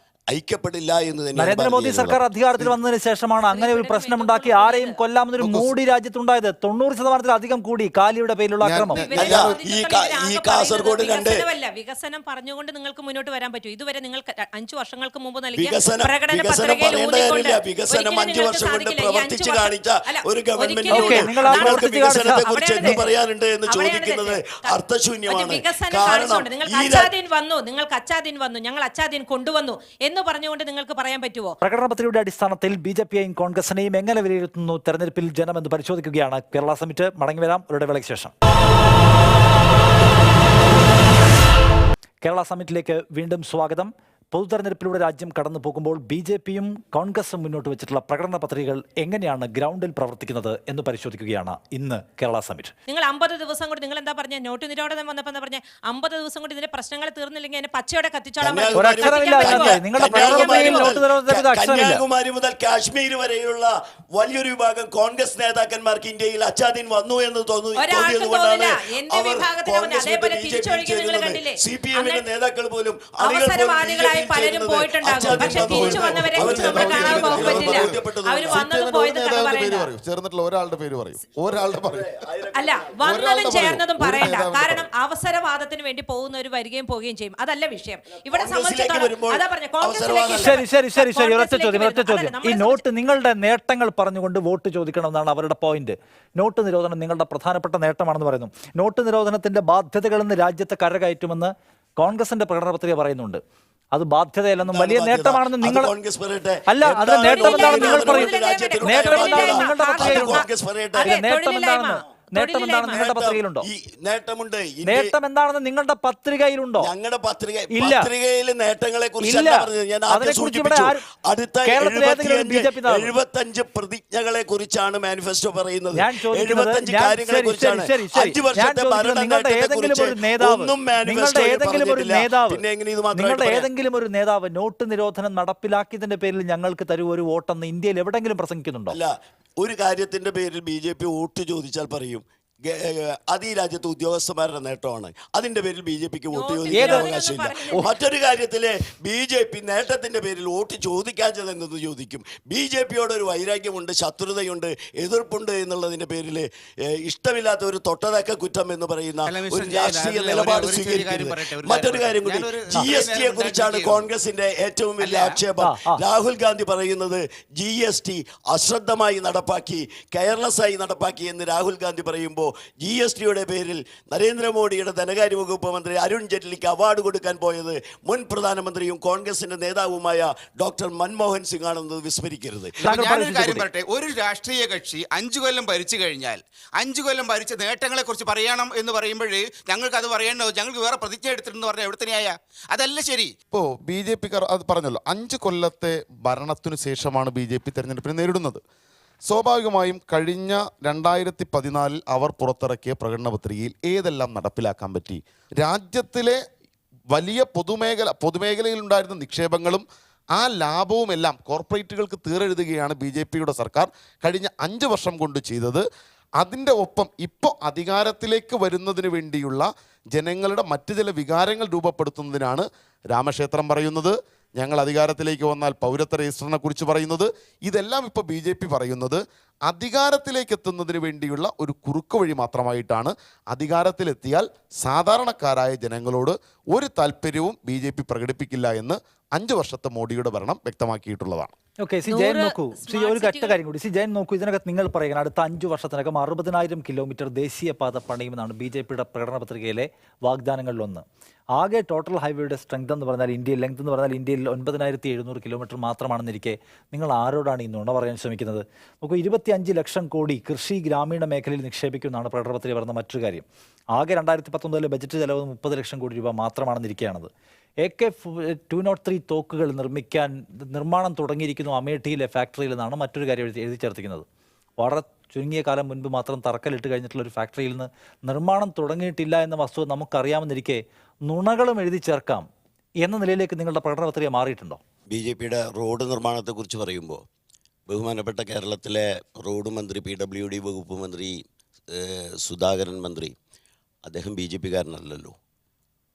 ഐക്യപ്പെടില്ല എന്ന് തന്നെ നരേന്ദ്രമോദി സർക്കാർ അധികാരത്തിൽ വന്നതിന് ശേഷമാണ് അങ്ങനെ ഒരു പ്രശ്നമുണ്ടാക്കി ആരെയും കൊല്ലാമെന്നൊരു മോഡി രാജ്യത്തുണ്ടായത്. 90% കൂടി കാലിയുടെ പേരിലുള്ള അക്രമം. ഈ കാസർഗോഡ് കണ്ട് വികസനം പറഞ്ഞുകൊണ്ട് നിങ്ങൾക്ക് മുന്നോട്ട് വരാൻ പറ്റൂ. ഇതുവരെ നിങ്ങൾ 5 വർഷങ്ങൾക്ക് മുമ്പ് നൽകിയ വികസനം പ്രകടന വികസനം പത്രികയിൽ പറയേണ്ട കാര്യമില്ല. വികസനം 5 വർഷം കൊണ്ട് പ്രവർത്തിച്ച് കാണിച്ച ഒരു ഗവൺമെന്റിനോട് നിങ്ങൾക്ക് വികസനത്തെ കുറിച്ച് എന്ത് പറയാനുണ്ട് എന്ന് ചോദിക്കുന്നത് അർത്ഥശൂന്യമാണ്. കാരണം നിങ്ങൾക്ക് അച്ചാദീൻ വന്നു, ഞങ്ങൾ അച്ചാദീൻ കൊണ്ടുവന്നു എന്ന് പറഞ്ഞുകൊണ്ട് നിങ്ങൾക്ക് പറയാൻ പറ്റുമോ? പ്രകടന പത്രികയുടെ അടിസ്ഥാനത്തിൽ ബിജെപിയെയും കോൺഗ്രസിനെയും എങ്ങനെ വിലയിരുത്തുന്നു തെരഞ്ഞെടുപ്പിൽ ജനമെന്ന് പരിശോധിക്കുകയാണ് കേരള സമിറ്റ്. മടങ്ങിവരാം ഒരു ഇടവേളയ്ക്ക് ശേഷം. കേരള സമിറ്റിലേക്ക് വീണ്ടും സ്വാഗതം. പൊതുതെരഞ്ഞെടുപ്പിലൂടെ രാജ്യം കടന്നു പോകുമ്പോൾ ബിജെപിയും കോൺഗ്രസും മുന്നോട്ട് വെച്ചിട്ടുള്ള പ്രകടന പത്രികകൾ എങ്ങനെയാണ് ഗ്രൗണ്ടിൽ പ്രവർത്തിക്കുന്നത് എന്ന് പരിശോധിക്കുകയാണ് ഇന്ന് കേരള സമിറ്റ്. നിങ്ങൾ 50 ദിവസം കൊണ്ട് നിങ്ങൾ എന്താ പറഞ്ഞ നോട്ട് നിരോധനം വന്നപ്പോൾ എന്താ പറഞ്ഞ 50 ദിവസം കൊണ്ട് ഇതിന്റെ പ്രശ്നങ്ങൾ തീർന്നില്ലെങ്കിൽ അതിനെ പച്ചയോടെ കത്തിച്ചോളാം. കന്യാകുമാരി മുതൽ കാശ്മീർ വരെയുള്ള വലിയൊരു വിഭാഗം കോൺഗ്രസ് നേതാക്കന്മാർക്ക് ഇന്ത്യയിൽ അച്ചാദീൻ വന്നു എന്ന് തോന്നിയതുകൊണ്ടാണ് CPM-ന്റെ നേതാക്കൾ പോലും അവസരവാദികളായി പലരും പോയിട്ടുണ്ടാകും. പക്ഷെ തിരിച്ചു വന്നവരെ കുറിച്ച് നമ്മൾ കാണാൻ പോകാൻ പറ്റില്ല. അവർ വന്നതും പോയതും കഥ പറയണ്ട. ചേർന്നിട്ടുള്ള ഒരാളുടെ പേര് പറയും. അല്ല, വന്നതും ചേർന്നതും പറയണ്ട. കാരണം അവസരവാദത്തിന് വേണ്ടി പോകുന്നവർ വരികയും പോവുകയും ചെയ്യും. അതല്ല വിഷയം. ഇവിടെ സംബന്ധിച്ചിടത്തോളം അതാ പറഞ്ഞ ശരി ഒരൊറ്റ ചോദ്യം. ഈ നോട്ട് നിങ്ങളുടെ നേട്ടങ്ങൾ പറഞ്ഞുകൊണ്ട് വോട്ട് ചോദിക്കണമെന്നാണ് അവരുടെ പോയിന്റ്. നോട്ട് നിരോധനം നിങ്ങളുടെ പ്രധാനപ്പെട്ട നേട്ടമാണെന്ന് പറയുന്നു. നോട്ട് നിരോധനത്തിന്റെ ബാധ്യതകളിൽ നിന്ന് രാജ്യത്തെ കരകയറ്റുമെന്ന് കോൺഗ്രസിന്റെ പ്രകടന പത്രിക പറയുന്നുണ്ട്. അത് ബാധ്യതയല്ലെന്നും വലിയ നേട്ടമാണെന്നും നിങ്ങൾ അല്ല, അത് നേട്ടമെന്താണ് നിങ്ങൾ പറയുന്നത്? നേട്ടമെന്താണ് നിങ്ങളുടെ പത്രികയിലുണ്ടോ? നേട്ടമെന്താണ് നിങ്ങളുടെ പത്രികയിലുണ്ടോ? നേട്ടം എന്താണെന്ന് നിങ്ങളുടെ പത്രികയിലുണ്ടോ? ഞങ്ങളുടെ ഇല്ല. പത്രികയിലെ നേട്ടങ്ങളെ കുറിച്ച് അടുത്ത 75 പ്രതിജ്ഞകളെ കുറിച്ചാണ് മാനിഫെസ്റ്റോ പറയുന്നത്. 75 കാര്യങ്ങളെ കുറിച്ചാണ്. 5 വർഷത്തെ നിങ്ങളുടെ ഏതെങ്കിലും ഒരു നേതാവ് നോട്ട് നിരോധനം നടപ്പിലാക്കിയതിന്റെ പേരിൽ ഞങ്ങൾക്ക് തരൂ ഒരു വോട്ടെന്ന് ഇന്ത്യയിൽ എവിടെങ്കിലും പ്രസംഗിക്കുന്നുണ്ടോ? അല്ല, ഒരു കാര്യത്തിന്റെ പേരിൽ BJP വോട്ട് ചോദിച്ചാൽ പറയും അത് ഈ രാജ്യത്തെ ഉദ്യോഗസ്ഥന്മാരുടെ നേട്ടമാണ്, അതിന്റെ പേരിൽ BJPക്ക് വോട്ട് ചോദിക്കാൻ അവകാശമില്ല. മറ്റൊരു കാര്യത്തില് BJP നേട്ടത്തിന്റെ പേരിൽ വോട്ട് ചോദിക്കാത്തതെന്നത് ചോദിക്കും. BJPയോട് ഒരു വൈരാഗ്യമുണ്ട്, ശത്രുതയുണ്ട്, എതിർപ്പുണ്ട് എന്നുള്ളതിന്റെ പേരിൽ ഇഷ്ടമില്ലാത്ത ഒരു തൊട്ടതക്ക കുറ്റം എന്ന് പറയുന്ന ഒരു രാഷ്ട്രീയ നിലപാട് സ്വീകരിക്കരുത്. മറ്റൊരു കാര്യം കൂടി, GST-യെ കുറിച്ചാണ് കോൺഗ്രസിന്റെ ഏറ്റവും വലിയ ആക്ഷേപം. രാഹുൽ ഗാന്ധി പറയുന്നത് GST അശ്രദ്ധമായി നടപ്പാക്കി, കെയർലെസ്സായി നടപ്പാക്കി എന്ന് രാഹുൽ ഗാന്ധി പറയുമ്പോൾ GST-യുടെ പേരിൽ നരേന്ദ്രമോദിയുടെ ധനകാര്യ വകുപ്പ് മന്ത്രി അരുൺ ജെയ്റ്റ്ലിക്ക് അവാർഡ് കൊടുക്കാൻ പോയത് മുൻ പ്രധാനമന്ത്രിയും കോൺഗ്രസിന്റെ നേതാവുമായ ഡോക്ടർ മൻമോഹൻ സിംഗ് ആണെന്നത് വിസ്മരിക്കരുത്. ഞാനൊരു കാര്യം പറയട്ടെ, ഒരു രാഷ്ട്രീയ കക്ഷി 5 കൊല്ലം ഭരിച്ചു കഴിഞ്ഞാൽ 5 കൊല്ലം ഭരിച്ച നേട്ടങ്ങളെ കുറിച്ച് പറയണം എന്ന് പറയുമ്പോൾ ഞങ്ങൾക്ക് അത് പറയണോ? ഞങ്ങൾക്ക് വേറെ പ്രതിജ്ഞ എടുത്തിട്ടെന്ന് പറഞ്ഞാൽ എവിടെ തന്നെയായ? അതല്ല ശരി. ഇപ്പോൾ BJP-ക്കാർ അത് പറഞ്ഞല്ലോ, 5 കൊല്ലത്തെ ഭരണത്തിനു ശേഷമാണ് BJP തെരഞ്ഞെടുപ്പിനെ നേരിടുന്നത്. സ്വാഭാവികമായും കഴിഞ്ഞ 2014 അവർ പുറത്തിറക്കിയ പ്രകടന പത്രികയിൽ ഏതെല്ലാം നടപ്പിലാക്കാൻ പറ്റി? രാജ്യത്തിലെ വലിയ പൊതുമേഖലയിൽ ഉണ്ടായിരുന്ന നിക്ഷേപങ്ങളും ആ ലാഭവുമെല്ലാം കോർപ്പറേറ്റുകൾക്ക് തീരെഴുതുകയാണ് BJP-യുടെ സർക്കാർ കഴിഞ്ഞ 5 വർഷം കൊണ്ട് ചെയ്തത്. അതിൻ്റെ ഒപ്പം ഇപ്പോൾ അധികാരത്തിലേക്ക് വരുന്നതിന് വേണ്ടിയുള്ള ജനങ്ങളുടെ മറ്റു ചില വികാരങ്ങൾ രൂപപ്പെടുത്തുന്നതിനാണ് രാമക്ഷേത്രം പറയുന്നത്, ഞങ്ങൾ അധികാരത്തിലേക്ക് വന്നാൽ പൗരത്വ രജിസ്റ്ററിനെ കുറിച്ച് പറയുന്നത്. ഇതെല്ലാം ഇപ്പോൾ BJP പറയുന്നത് അധികാരത്തിലേക്ക് എത്തുന്നതിന് വേണ്ടിയുള്ള ഒരു കുറുക്ക് വഴി മാത്രമായിട്ടാണ്. അധികാരത്തിലെത്തിയാൽ സാധാരണക്കാരായ ജനങ്ങളോട് ഒരു താല്പര്യവും BJP പ്രകടിപ്പിക്കില്ല എന്ന് 5 വർഷത്തെ മോഡിയുടെ ഭരണം വ്യക്തമാക്കിയിട്ടുള്ളതാണ്. ഓക്കെ, ജയൻ നോക്കൂ, ഒരു ഒറ്റ കാര്യം കൂടി. ജയൻ നോക്കൂ, ഇതിനകത്ത് നിങ്ങൾ പറയുന്നത് അടുത്ത 5 വർഷത്തിനകം 60,000 കിലോമീറ്റർ ദേശീയപാത പണിയുമെന്നാണ് BJP-യുടെ പ്രകടന പത്രികയിലെ വാഗ്ദാനങ്ങളിലൊന്ന്. ആകെ ടോട്ടൽ ഹൈവേയുടെ സ്ട്രെങ്ത് എന്ന് പറഞ്ഞാൽ ലെങ്ത് എന്ന് പറഞ്ഞാൽ ഇന്ത്യയിൽ 9,700 കിലോമീറ്റർ മാത്രമാണെന്നിരിക്കെ നിങ്ങൾ ആരോടാണ് ഈ നുണ പറയാൻ ശ്രമിക്കുന്നത്? നമുക്ക് 25 ലക്ഷം കോടി കൃഷി ഗ്രാമീണ മേഖലയിൽ നിക്ഷേപിക്കുമെന്നാണ് പ്രകടന പത്രിക പറയുന്ന മറ്റൊരു കാര്യം. ആകെ 2019 ബജറ്റ് ചെലവ് 30 ലക്ഷം കോടി രൂപ മാത്രമാണെന്നിരിക്കുകയാണത്. AK-203 തോക്കുകൾ നിർമ്മാണം തുടങ്ങിയിരിക്കുന്നു അമേഠിയിലെ ഫാക്ടറിയിൽ നിന്നാണ് മറ്റൊരു കാര്യം എഴുതി ചേർത്തിരിക്കുന്നത്. വളരെ ചുരുങ്ങിയ കാലം മുൻപ് മാത്രം തറക്കല്ലിട്ട് കഴിഞ്ഞിട്ടുള്ള ഒരു ഫാക്ടറിയിൽ നിന്ന് നിർമ്മാണം തുടങ്ങിയിട്ടില്ല എന്ന വസ്തുത നമുക്കറിയാമെന്നിരിക്കെ നുണകളും എഴുതി ചേർക്കാം എന്ന നിലയിലേക്ക് നിങ്ങളുടെ പ്രകടന പത്രിക മാറിയിട്ടുണ്ടോ? BJP-യുടെ റോഡ് നിർമ്മാണത്തെക്കുറിച്ച് പറയുമ്പോൾ ബഹുമാനപ്പെട്ട കേരളത്തിലെ റോഡ് മന്ത്രി, PWD വകുപ്പ് മന്ത്രി സുധാകരൻ മന്ത്രി, അദ്ദേഹം BJP-കാരനല്ലല്ലോ.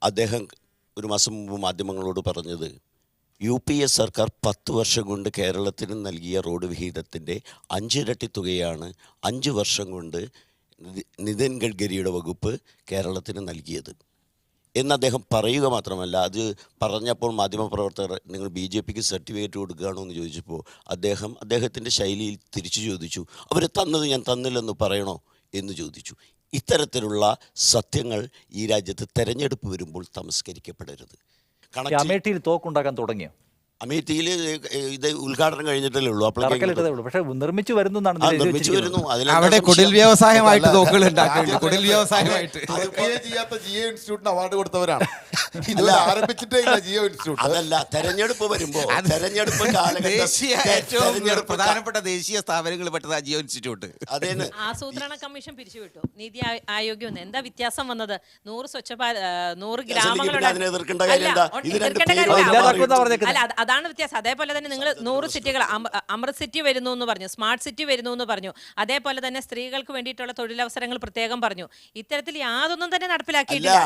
അദ്ദേഹം ഒരു മാസം മുമ്പ് മാധ്യമങ്ങളോട് പറഞ്ഞത് UPA സർക്കാർ 10 വർഷം കൊണ്ട് കേരളത്തിന് നൽകിയ റോഡ് വിഹിതത്തിൻ്റെ 5 ഇരട്ടി തുകയാണ് 5 വർഷം കൊണ്ട് നിതിൻ ഗഡ്കരിയുടെ വകുപ്പ് കേരളത്തിന് നൽകിയത് എന്ന് അദ്ദേഹം പറയുക മാത്രമല്ല, അത് പറഞ്ഞപ്പോൾ മാധ്യമപ്രവർത്തകർ നിങ്ങൾ BJPക്ക് സർട്ടിഫിക്കറ്റ് കൊടുക്കുകയാണോ എന്ന് ചോദിച്ചപ്പോൾ അദ്ദേഹത്തിൻ്റെ ശൈലിയിൽ തിരിച്ചു ചോദിച്ചു, അവർ തന്നത് ഞാൻ തന്നില്ലെന്ന് പറയണോ എന്ന് ചോദിച്ചു. ഇത്തരത്തിലുള്ള സത്യങ്ങൾ ഈ രാജ്യത്ത് തെരഞ്ഞെടുപ്പ് വരുമ്പോൾ തമസ്കരിക്കപ്പെടരുത്. അമേഠിയിൽ തോക്കുണ്ടാക്കാൻ തുടങ്ങിയോ? അമേഠിയിൽ ഇത് ഉദ്ഘാടനം കഴിഞ്ഞിട്ടല്ലേ ഉള്ളൂ, തറക്കല്ലിട്ടതേ ഉള്ളൂ. പക്ഷേ നിർമ്മിച്ചു വരുന്നു എന്നാണ് നിർമ്മിച്ചു വരുന്നു. അവിടെ കുടിൽ വ്യവസായമായിട്ട് തോക്കുകൾ ഉണ്ടാക്കുന്നുണ്ട്. കുടിൽ വ്യവസായമായിട്ട് ചെയ്യാത്ത ജിയോ ഇൻസ്റ്റിറ്റ്യൂട്ടിന് അവാർഡ് കൊടുത്തവരാണ്. ഇതുവരെ ആരംഭിച്ചിട്ടേ ഇല്ല ജിയോ ഇൻസ്റ്റിറ്റ്യൂട്ട്. അതല്ല, തെരഞ്ഞെടുപ്പ് വരുമ്പോൾ തെരഞ്ഞെടുപ്പ് ഏറ്റവും പ്രധാനപ്പെട്ട ദേശീയ സ്ഥാപനങ്ങൾ പെട്ടത് ജിയോ ഇൻസ്റ്റിറ്റ്യൂട്ട്. അതേന്ന് ആസൂത്രണ കമ്മീഷൻ പിരിച്ചുവിട്ടു. നീതി ആയോഗ് ഒന്ന് എന്താ വ്യത്യാസം വന്നത്? 100 സ്വച്ഛ 100 ഗ്രാമങ്ങളുടെ എതിർക്കേണ്ട കാര്യം എന്താ? ഇത് രണ്ട് അല്ല, അതാണ് വ്യത്യാസം. അതേപോലെ തന്നെ നിങ്ങൾ 100 സിറ്റികൾ അമൃത് സിറ്റി വരുന്നു എന്ന് പറഞ്ഞു, സ്മാർട്ട് സിറ്റി വരുന്നു എന്ന് പറഞ്ഞു. അതേപോലെ തന്നെ സ്ത്രീകൾക്ക് വേണ്ടിയിട്ടുള്ള തൊഴിലവസരങ്ങൾ പ്രത്യേകം പറഞ്ഞു. ഇത്തരത്തിൽ യാതൊന്നും തന്നെ നടപ്പിലാക്കിയിട്ടില്ല.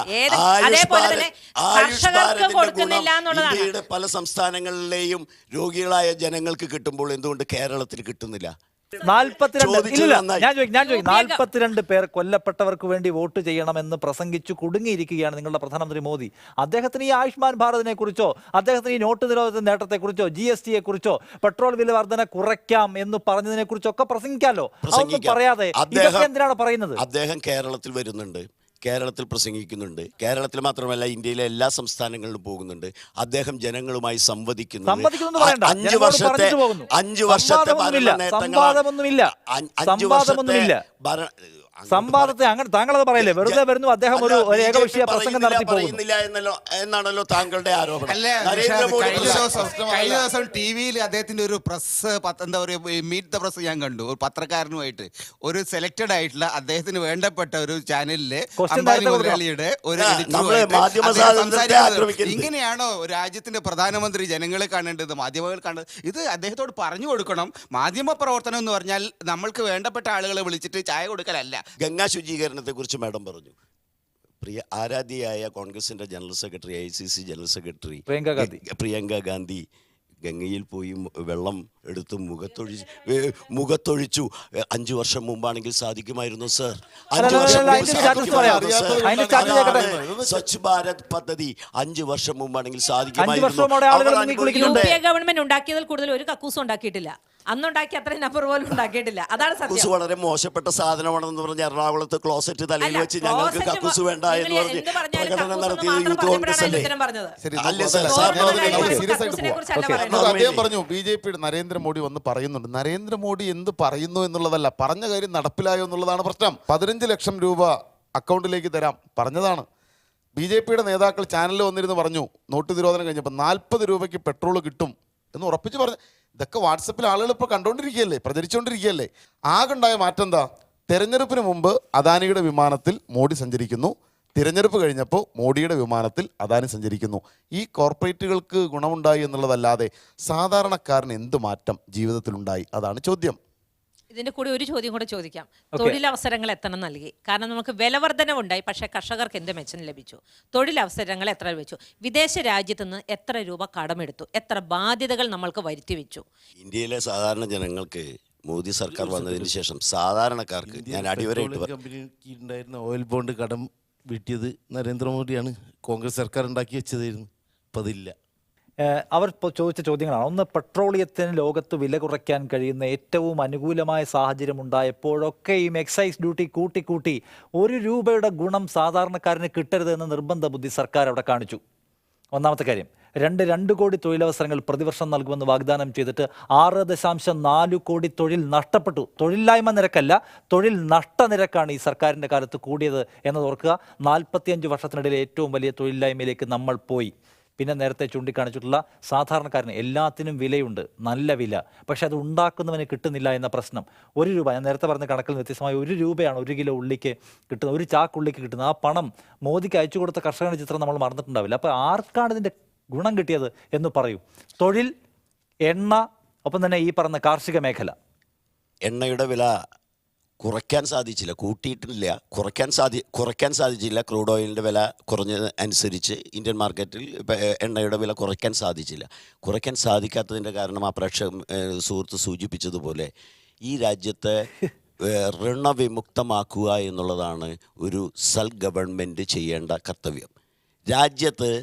അതേപോലെ തന്നെ കർഷകർക്ക് കൊടുക്കുന്നില്ല എന്നുള്ളതാണ്. ഇന്ത്യയുടെ പല സംസ്ഥാനങ്ങളിലെയും രോഗികളായ ജനങ്ങൾക്ക് കിട്ടുമ്പോൾ എന്തുകൊണ്ട് കേരളത്തിൽ കിട്ടുന്നില്ല? 42 പേർ കൊല്ലപ്പെട്ടവർക്ക് വേണ്ടി വോട്ട് ചെയ്യണമെന്ന് പ്രസംഗിച്ചു കുടുങ്ങിയിരിക്കുകയാണ് നിങ്ങളുടെ പ്രധാനമന്ത്രി മോദി. അദ്ദേഹത്തിന് ഈ ആയുഷ്മാൻ ഭാരതിനെ കുറിച്ചോ, അദ്ദേഹത്തിന് ഈ നോട്ട് നിരോധന നേട്ടത്തെക്കുറിച്ചോ, GST യെക്കുറിച്ചോ, പെട്രോൾ വില വർധന കുറയ്ക്കാം എന്ന് പറഞ്ഞതിനെ കുറിച്ചൊക്കെ പ്രസംഗിക്കാമല്ലോ. അതൊന്നും പറയാതെ ഇതൊക്കെ എന്തിനാണ് പറയുന്നത്? അദ്ദേഹം കേരളത്തിൽ വരുന്നുണ്ട്, കേരളത്തിൽ പ്രസംഗിക്കുന്നുണ്ട്. കേരളത്തിൽ മാത്രമല്ല, ഇന്ത്യയിലെ എല്ലാ സംസ്ഥാനങ്ങളിലും പോകുന്നുണ്ട്. അദ്ദേഹം ജനങ്ങളുമായി സംവദിക്കുന്നു. 5 വർഷത്തെ സംവാദത്തെ അങ്ങനെ താങ്കളത് പറയില്ലേ, വെറുതെ വരുന്നു, അദ്ദേഹം ഒരു ഏകപക്ഷീയ പ്രസംഗം നടത്തി പറയുന്നില്ല എന്നാണല്ലോ താങ്കളുടെ ആരോപണം. കഴിഞ്ഞ ദിവസം ടിവിയിൽ അദ്ദേഹത്തിന്റെ ഒരു പ്രസ് എന്താ പറയുക, മീറ്റ് ദ പ്രസ് ഞാൻ കണ്ടു. ഒരു പത്രക്കാരനുമായിട്ട് ഒരു സെലക്ടഡ് ആയിട്ടുള്ള അദ്ദേഹത്തിന് വേണ്ടപ്പെട്ട ഒരു ചാനലിലെ അംബാനി മുതലാളിയുടെ ഒരു ഇങ്ങനെയാണോ രാജ്യത്തിന്റെ പ്രധാനമന്ത്രി ജനങ്ങളെ കാണേണ്ടത്, മാധ്യമങ്ങൾ കാണേണ്ടത്? ഇത് അദ്ദേഹത്തോട് പറഞ്ഞു കൊടുക്കണം. മാധ്യമ പ്രവർത്തനം എന്ന് പറഞ്ഞാൽ നമ്മൾക്ക് വേണ്ടപ്പെട്ട ആളുകളെ വിളിച്ചിട്ട് ചായ കൊടുക്കലല്ല. ഗംഗാ ശുചീകരണത്തെക്കുറിച്ച് മാഡം പറഞ്ഞു. ആരാധ്യയായ കോൺഗ്രസിന്റെ general secretary, ICC general secretary Priyanka Gandhi ഗംഗയിൽ പോയി വെള്ളം എടുത്ത് മുഖത്തൊഴിച്ചു. 5 വർഷം മുമ്പാണെങ്കിൽ സാധിക്കുമായിരുന്നു സർ. 5 വർഷം സ്വച്ഛ് ഭാരത് പദ്ധതി 5 വർഷം മുമ്പാണെങ്കിൽ സാധിക്കുമായിരുന്നു. ഗവൺമെന്റ് ഉണ്ടാക്കിയതിൽ കൂടുതൽ ഒരു കക്കൂസ് ഉണ്ടാക്കിയിട്ടില്ല. അന്നുണ്ടാക്കി അത്രയും നമ്പർ പോലും ഉണ്ടാക്കിയിട്ടില്ല. അതാണ് കക്കൂസ് വളരെ മോശപ്പെട്ട സാധനമാണെന്ന് പറഞ്ഞ് എറണാകുളത്ത് ക്ലോസറ്റ് തലയിൽ വെച്ച് ഞങ്ങൾക്ക് കക്കൂസ് വേണ്ട എന്ന് പറഞ്ഞ് പ്രകടനം നടത്തിയത് യൂത്ത് കോൺഗ്രസ് അല്ലേ? അദ്ദേഹം പറഞ്ഞു BJPയുടെ നരേന്ദ്രമോദി വന്ന് പറയുന്നുണ്ട്. നരേന്ദ്രമോദി എന്ത് പറയുന്നു എന്നുള്ളതല്ല, പറഞ്ഞ കാര്യം നടപ്പിലായോ എന്നുള്ളതാണ് പ്രശ്നം. 15 ലക്ഷം രൂപ അക്കൗണ്ടിലേക്ക് തരാം പറഞ്ഞതാണ്. BJPയുടെ നേതാക്കൾ ചാനലിൽ വന്നിരുന്ന് പറഞ്ഞു, നോട്ട് നിരോധനം കഴിഞ്ഞപ്പോൾ 40 രൂപയ്ക്ക് പെട്രോൾ കിട്ടും എന്ന് ഉറപ്പിച്ച് പറഞ്ഞു. ഇതൊക്കെ വാട്സപ്പിൽ ആളുകൾ ഇപ്പോൾ കണ്ടുകൊണ്ടിരിക്കുകയല്ലേ, പ്രചരിച്ചുകൊണ്ടിരിക്കുകയല്ലേ. ആകെണ്ടായ മാറ്റം എന്താ? തെരഞ്ഞെടുപ്പിന് മുമ്പ് അദാനിയുടെ വിമാനത്തിൽ മോഡി സഞ്ചരിക്കുന്നു, തിരഞ്ഞെടുപ്പ് കഴിഞ്ഞപ്പോൾ മോഡിയുടെ വിമാനത്തിൽ അദാനി സഞ്ചരിക്കുന്നു. ഈ കോർപ്പറേറ്റുകൾക്ക് ഗുണമുണ്ടായി എന്നുള്ളതല്ലാതെ സാധാരണക്കാരന് എന്ത് മാറ്റം ജീവിതത്തിലുണ്ടായി? അതാണ് ചോദ്യം. ഇതിന്റെ കൂടെ ഒരു ചോദ്യം കൂടെ ചോദിക്കാം. തൊഴിലവസരങ്ങൾ എത്ര നൽകി? കാരണം നമുക്ക് വിലവർധനവുണ്ടായി, പക്ഷേ കർഷകർക്ക് എന്ത് മെച്ചം ലഭിച്ചു? തൊഴിലവസരങ്ങൾ എത്ര വെച്ചു? വിദേശ രാജ്യത്ത് നിന്ന് എത്ര രൂപ കടമെടുത്തു? എത്ര ബാധ്യതകൾ നമ്മൾക്ക് വരുത്തി വെച്ചു? ഇന്ത്യയിലെ സാധാരണ ജനങ്ങൾക്ക് മോദി സർക്കാർ വന്നതിന് ശേഷം സാധാരണക്കാർക്ക് ഞാൻ അടിവരയിട്ട് കമ്പനിക്കുണ്ടായിരുന്ന ഓയിൽ ബോണ്ട് കടം വീട്ടിയത് നരേന്ദ്രമോദിയാണ്. കോൺഗ്രസ് സർക്കാർ ഉണ്ടാക്കി വെച്ചതായിരുന്നു. അപ്പം അതില്ല. അവർ ചോദിച്ച ചോദ്യങ്ങളാണ്. ഒന്ന്, പെട്രോളിയത്തിന് ലോകത്ത് വില കുറയ്ക്കാൻ കഴിയുന്ന ഏറ്റവും അനുകൂലമായ സാഹചര്യം ഉണ്ടായപ്പോഴൊക്കെയും എക്സൈസ് ഡ്യൂട്ടി കൂട്ടി 1 രൂപയുടെ ഗുണം സാധാരണക്കാരന് കിട്ടരുതെന്ന് നിർബന്ധ ബുദ്ധി സർക്കാർ അവിടെ കാണിച്ചു. ഒന്നാമത്തെ കാര്യം. 2 കോടി തൊഴിലവസരങ്ങൾ പ്രതിവർഷം നൽകുമെന്ന് വാഗ്ദാനം ചെയ്തിട്ട് 6.4 കോടി തൊഴിൽ നഷ്ടപ്പെട്ടു. തൊഴിലില്ലായ്മ നിരക്കല്ല, തൊഴിൽ നഷ്ട നിരക്കാണ് ഈ സർക്കാരിൻ്റെ കാലത്ത് കൂടിയത് എന്നത് ഓർക്കുക. 45 വർഷത്തിനിടയിൽ ഏറ്റവും വലിയ തൊഴിലില്ലായ്മയിലേക്ക് നമ്മൾ പോയി. പിന്നെ നേരത്തെ ചൂണ്ടിക്കാണിച്ചിട്ടുള്ള സാധാരണക്കാരന് എല്ലാത്തിനും വിലയുണ്ട്, നല്ല വില, പക്ഷെ അത് ഉണ്ടാക്കുന്നവന് കിട്ടുന്നില്ല എന്ന പ്രശ്നം. 1 രൂപ, ഞാൻ നേരത്തെ പറഞ്ഞ കണക്കിൽ വ്യത്യസ്തമായ 1 രൂപയാണ് 1 കിലോ ഉള്ളിക്ക് കിട്ടുന്നത്, 1 ചാക്ക് ഉള്ളിക്ക് കിട്ടുന്നത്. ആ പണം മോദിക്ക് അയച്ചു കൊടുത്ത കർഷകരുടെ ചിത്രം നമ്മൾ മറന്നിട്ടുണ്ടാവില്ല. അപ്പോൾ ആർക്കാണ് ഇതിൻ്റെ ഗുണം കിട്ടിയത് എന്ന് പറയൂ. തൊഴിൽ, എണ്ണ, ഒപ്പം തന്നെ ഈ പറഞ്ഞ കാർഷിക മേഖല. എണ്ണയുടെ വില കുറയ്ക്കാൻ സാധിച്ചില്ല, കൂട്ടിയിട്ടില്ല, കുറയ്ക്കാൻ സാധിച്ചില്ല. ക്രൂഡ് ഓയിലിൻ്റെ വില കുറഞ്ഞത് അനുസരിച്ച് ഇന്ത്യൻ മാർക്കറ്റിൽ എണ്ണയുടെ വില കുറയ്ക്കാൻ സാധിച്ചില്ല. കുറയ്ക്കാൻ സാധിക്കാത്തതിൻ്റെ കാരണം ആ സുഹൃത്ത് സൂചിപ്പിച്ചതുപോലെ ഈ രാജ്യത്തെ ഋണവിമുക്തമാക്കുക എന്നുള്ളതാണ് ഒരു ഗവൺമെൻറ് ചെയ്യേണ്ട കർത്തവ്യം.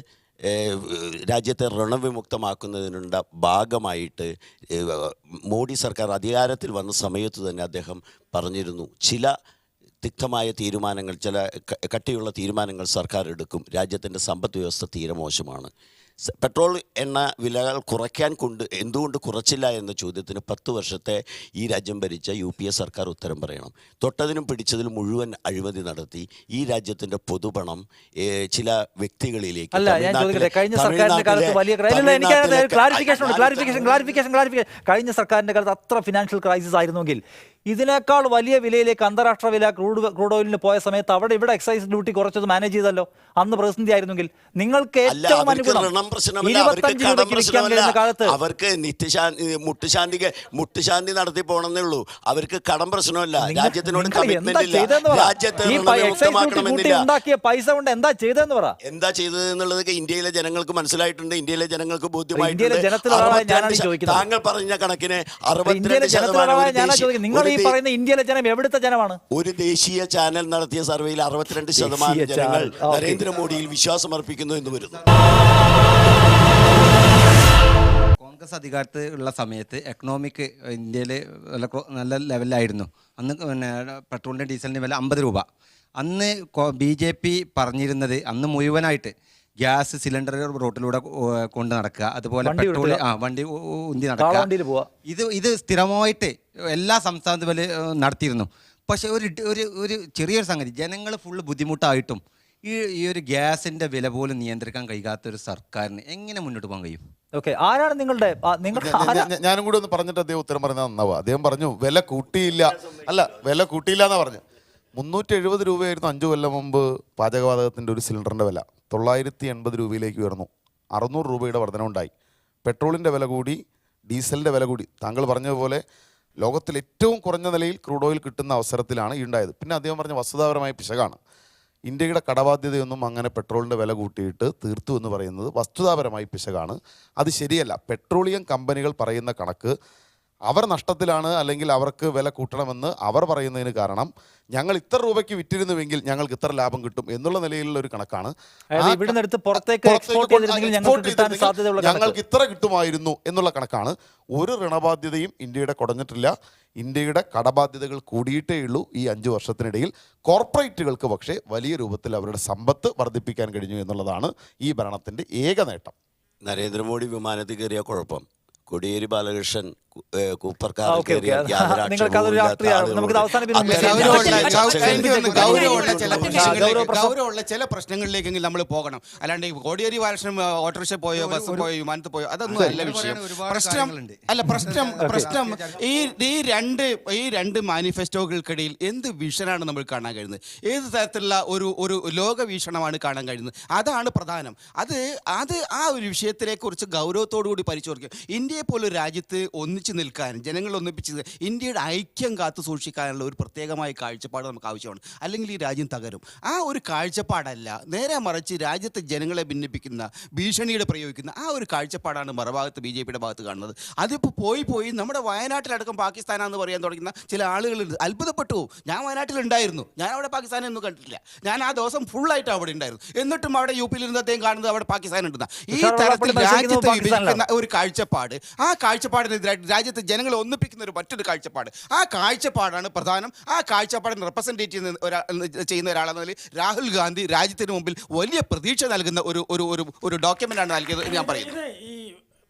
രാജ്യത്തെ ഋണവിമുക്തമാക്കുന്നതിനുള്ള ഭാഗമായിട്ട് മോഡി സർക്കാർ അധികാരത്തിൽ വന്ന സമയത്ത് തന്നെ അദ്ദേഹം പറഞ്ഞിരുന്നു, ചില തിക്തമായ തീരുമാനങ്ങൾ, ചില കട്ടിയുള്ള തീരുമാനങ്ങൾ സർക്കാർ എടുക്കും, രാജ്യത്തിൻ്റെ സമ്പദ് വ്യവസ്ഥ തീരെ മോശമാണ്. പെട്രോൾ എണ്ണ വിലകൾ കുറയ്ക്കാൻ എന്തുകൊണ്ട് കുറച്ചില്ല എന്ന ചോദ്യത്തിന് 10 വർഷത്തെ ഈ രാജ്യം ഭരിച്ച UPA സർക്കാർ ഉത്തരം പറയണം. തൊട്ടതിനും പിടിച്ചതിലും മുഴുവൻ അഴിമതി നടത്തി ഈ രാജ്യത്തിൻ്റെ പൊതുപണം ചില വ്യക്തികളിലേക്ക്. അല്ല, ഞാൻ ചോദിക്കട്ടെ, കഴിഞ്ഞ സർക്കാരിന്റെ കാലത്ത് വലിയ ക്ലാരിഫിക്കേഷൻ കഴിഞ്ഞ സർക്കാരിന്റെ കാലത്ത് അത്ര ഫിനാൻഷ്യൽ ക്രൈസിസ് ആയിരുന്നെങ്കിൽ ഇതിനേക്കാൾ വലിയ വിലയിലേക്ക് അന്താരാഷ്ട്ര വില ക്രൂഡ് ഓയിലിന് പോയ സമയത്ത് ഇവിടെ എക്സൈസ് ഡ്യൂട്ടി കുറച്ചത് മാനേജ് ചെയ്തല്ലോ. അന്ന് പ്രതിസന്ധി ആയിരുന്നെങ്കിൽ നിങ്ങൾക്ക് ഏറ്റവും അനുകൂലം 25 രൂപയ്ക്ക് വിൽക്കാൻ കഴിയുന്ന കാലത്ത് അവർക്ക് മുട്ടുശാന്തി നടത്തി പോകണമെന്നേ ഉള്ളൂ. അവർക്ക് കടം പ്രശ്നമല്ല, രാജ്യത്തിനോട് കമ്മിറ്റ്മെന്റ് ഇല്ല. ഉണ്ടാക്കിയ പൈസ കൊണ്ട് എന്താ ചെയ്തതെന്ന് പറ. എന്താ ചെയ്തത് എന്നുള്ളത് ഇന്ത്യയിലെ ജനങ്ങൾക്ക് മനസ്സിലായിട്ടുണ്ട്, ഇന്ത്യയിലെ ജനങ്ങൾക്ക് ഇന്ത്യയിലെ ജനത്തിലുള്ള ഞാനാണ് ചോദിക്കുന്നത്. താങ്കൾ പറഞ്ഞ കണക്കിന് നിങ്ങൾ ഈ പറയുന്ന ഇന്ത്യയിലെ ജനം എവിടുത്തെ ജനമാണ്? ഒരു ദേശീയ ചാനൽ നടത്തിയ സർവേയിൽ 62% ജനങ്ങൾ നരേന്ദ്രമോദിയിൽ വിശ്വാസം അർപ്പിക്കുന്നു എന്ന് വരുന്നു. കോൺഗ്രസ് അധികാരത്തിൽ ഉള്ള സമയത്ത് എക്കണോമിക് ഇന്ത്യയിൽ നല്ല ലെവലിലായിരുന്നു. അന്ന് പെട്രോളിൻ്റെ ഡീസലിൻ്റെ വില 50 രൂപ. അന്ന് BJP പറഞ്ഞിരുന്നത് അന്ന് മുഴുവനായിട്ട് ഗ്യാസ് സിലിണ്ടർ റോട്ടിലൂടെ കൊണ്ട് നടക്കുക, അതുപോലെ പെട്രോൾ വണ്ടി ഉന്തി നടക്കുക, ഇത് സ്ഥിരമായിട്ട് എല്ലാ സംസ്ഥാനത്തും നടത്തിയിരുന്നു. പക്ഷേ ഒരു ചെറിയൊരു സംഗതി, ജനങ്ങൾ ഫുള്ള് ബുദ്ധിമുട്ടായിട്ടും ഈ ഒരു ഗ്യാസിൻ്റെ വില പോലും നിയന്ത്രിക്കാൻ കഴിയാത്ത ഒരു സർക്കാരിന് എങ്ങനെ മുന്നോട്ട് പോകാൻ കഴിയും? ഓക്കെ, ആരാണ് നിങ്ങളുടെ ഞാനും കൂടി ഒന്ന് പറഞ്ഞിട്ട് അദ്ദേഹം ഉത്തരം പറഞ്ഞാൽ നന്നാവുക. അദ്ദേഹം പറഞ്ഞു വില കൂട്ടിയില്ല എന്നാ പറഞ്ഞു. 370 രൂപയായിരുന്നു 5 കൊല്ലം മുമ്പ് പാചകവാതകത്തിൻ്റെ ഒരു സിലിണ്ടറിൻ്റെ വില. 980 രൂപയിലേക്ക് ഉയർന്നു. 600 രൂപയുടെ വർധനവുണ്ടായി. പെട്രോളിൻ്റെ വില കൂടി, ഡീസലിൻ്റെ വില കൂടി. താങ്കൾ പറഞ്ഞതുപോലെ ലോകത്തിൽ ഏറ്റവും കുറഞ്ഞ നിലയിൽ ക്രൂഡ് ഓയിൽ കിട്ടുന്ന അവസരത്തിലാണ് ഈ ഉണ്ടായത്. പിന്നെ അദ്ദേഹം പറഞ്ഞ വസ്തുതാപരമായ പിശകാണ്. ഇന്ത്യയുടെ കടബാധ്യതയൊന്നും അങ്ങനെ പെട്രോളിൻ്റെ വില കൂട്ടിയിട്ട് തീർത്തു എന്ന് പറയുന്നത് വസ്തുതാപരമായി പിശകാണ്. അത് ശരിയല്ല. പെട്രോളിയം കമ്പനികൾ പറയുന്ന കണക്ക് അവർ നഷ്ടത്തിലാണ്, അല്ലെങ്കിൽ അവർക്ക് വില കൂട്ടണമെന്ന് അവർ പറയുന്നതിന് കാരണം ഞങ്ങൾ ഇത്ര രൂപയ്ക്ക് വിറ്റിരുന്നുവെങ്കിൽ ഞങ്ങൾക്ക് ഇത്ര ലാഭം കിട്ടും എന്നുള്ള നിലയിലുള്ള ഒരു കണക്കാണ്. ഞങ്ങൾക്ക് ഇത്ര കിട്ടുമായിരുന്നു എന്നുള്ള കണക്കാണ്. ഒരു ഋണബാധ്യതയും ഇന്ത്യയുടെ കുറഞ്ഞിട്ടില്ല. ഇന്ത്യയുടെ കടബാധ്യതകൾ കൂടിയിട്ടേ ഉള്ളൂ ഈ 5 വർഷത്തിനിടയിൽ. കോർപ്പറേറ്റുകൾക്ക് പക്ഷേ വലിയ രൂപത്തിൽ അവരുടെ സമ്പത്ത് വർദ്ധിപ്പിക്കാൻ കഴിഞ്ഞു എന്നുള്ളതാണ് ഈ ഭരണത്തിൻ്റെ ഏക നേട്ടം. നരേന്ദ്രമോദി വിമാനത്തിൽ കയറിയ കുഴപ്പം, കോടിയേരി ബാലകൃഷ്ണൻ ഗൗരവമുള്ള ചില പ്രശ്നങ്ങളിലേക്കെങ്കിലും നമ്മൾ പോകണം. അല്ലാണ്ട് കോടിയേരി ബാലകൃഷ്ണൻ ഓട്ടോറിക്ഷ പോയോ, ബസ് പോയോ, വിമാനത്തിൽ പോയോ, അതൊന്നും അല്ല വിഷയം. പ്രശ്നം ഈ രണ്ട് മാനിഫെസ്റ്റോകൾക്കിടയിൽ എന്ത് വിഷനാണ് നമ്മൾ കാണാൻ കഴിയുന്നത്? ഏത് തരത്തിലുള്ള ഒരു ലോകവീക്ഷണമാണ് കാണാൻ കഴിയുന്നത്? അതാണ് പ്രധാനം. അത് ആ ഒരു വിഷയത്തിനെക്കുറിച്ച് ഗൗരവത്തോടു കൂടി പരിശോധിക്കുക. ഇന്ത്യയെ പോലൊരു രാജ്യത്ത് ഒന്നിച്ച് നിൽക്കാനും ജനങ്ങൾ ഒന്നിപ്പിച്ച് ഇന്ത്യയുടെ ഐക്യം കാത്തു സൂക്ഷിക്കാനുള്ള ഒരു പ്രത്യേകമായ കാഴ്ചപ്പാട് നമുക്ക് ആവശ്യമാണ്. അല്ലെങ്കിൽ ഈ രാജ്യം തകരും. ആ ഒരു കാഴ്ചപ്പാടല്ല, നേരെ മറിച്ച് രാജ്യത്തെ ജനങ്ങളെ ഭിന്നിപ്പിക്കുന്ന, ഭീഷണിയുടെ പ്രയോഗിക്കുന്ന ആ ഒരു കാഴ്ചപ്പാടാണ് മറുഭാഗത്ത് BJPയുടെ ഭാഗത്ത് കാണുന്നത്. അതിപ്പോൾ പോയി നമ്മുടെ വയനാട്ടിലടക്കം പാകിസ്ഥാനാണെന്ന് പറയാൻ തുടങ്ങുന്ന ചില ആളുകളുണ്ട്. അത്ഭുതപ്പെട്ടു. ഞാൻ വയനാട്ടിലുണ്ടായിരുന്നു, ഞാൻ അവിടെ പാകിസ്ഥാനെ ഒന്നും കണ്ടിട്ടില്ല. ഞാൻ ആ ദിവസം ഫുള്ളായിട്ട് അവിടെ ഉണ്ടായിരുന്നു. എന്നിട്ടും അവിടെ UP-യിൽ ഇരുന്ന് അദ്ദേഹം കാണുന്നത് അവിടെ പാകിസ്ഥാൻ ഉണ്ടെന്ന ഈ തരത്തിൽ രാജ്യത്തെ വിഭജിക്കുന്ന ഒരു കാഴ്ചപ്പാട്, ആ കാഴ്ചപ്പാടിനെതിരായിട്ട് രാജ്യത്തെ ജനങ്ങളെ ഒന്നിപ്പിക്കുന്ന ഒരു മറ്റൊരു കാഴ്ചപ്പാട്, ആ കാഴ്ചപ്പാടാണ് പ്രധാനം. ആ കാഴ്ചപ്പാടിനെ റെപ്രസെൻറ്റേറ്റ് ചെയ്യുന്ന ഒരാളെന്ന നിലയിൽ രാഹുൽ ഗാന്ധി രാജ്യത്തിന് മുമ്പിൽ വലിയ പ്രതീക്ഷ നൽകുന്ന ഒരു ഡോക്യുമെന്റാണ് നൽകിയത് ഞാൻ പറയുന്നത്.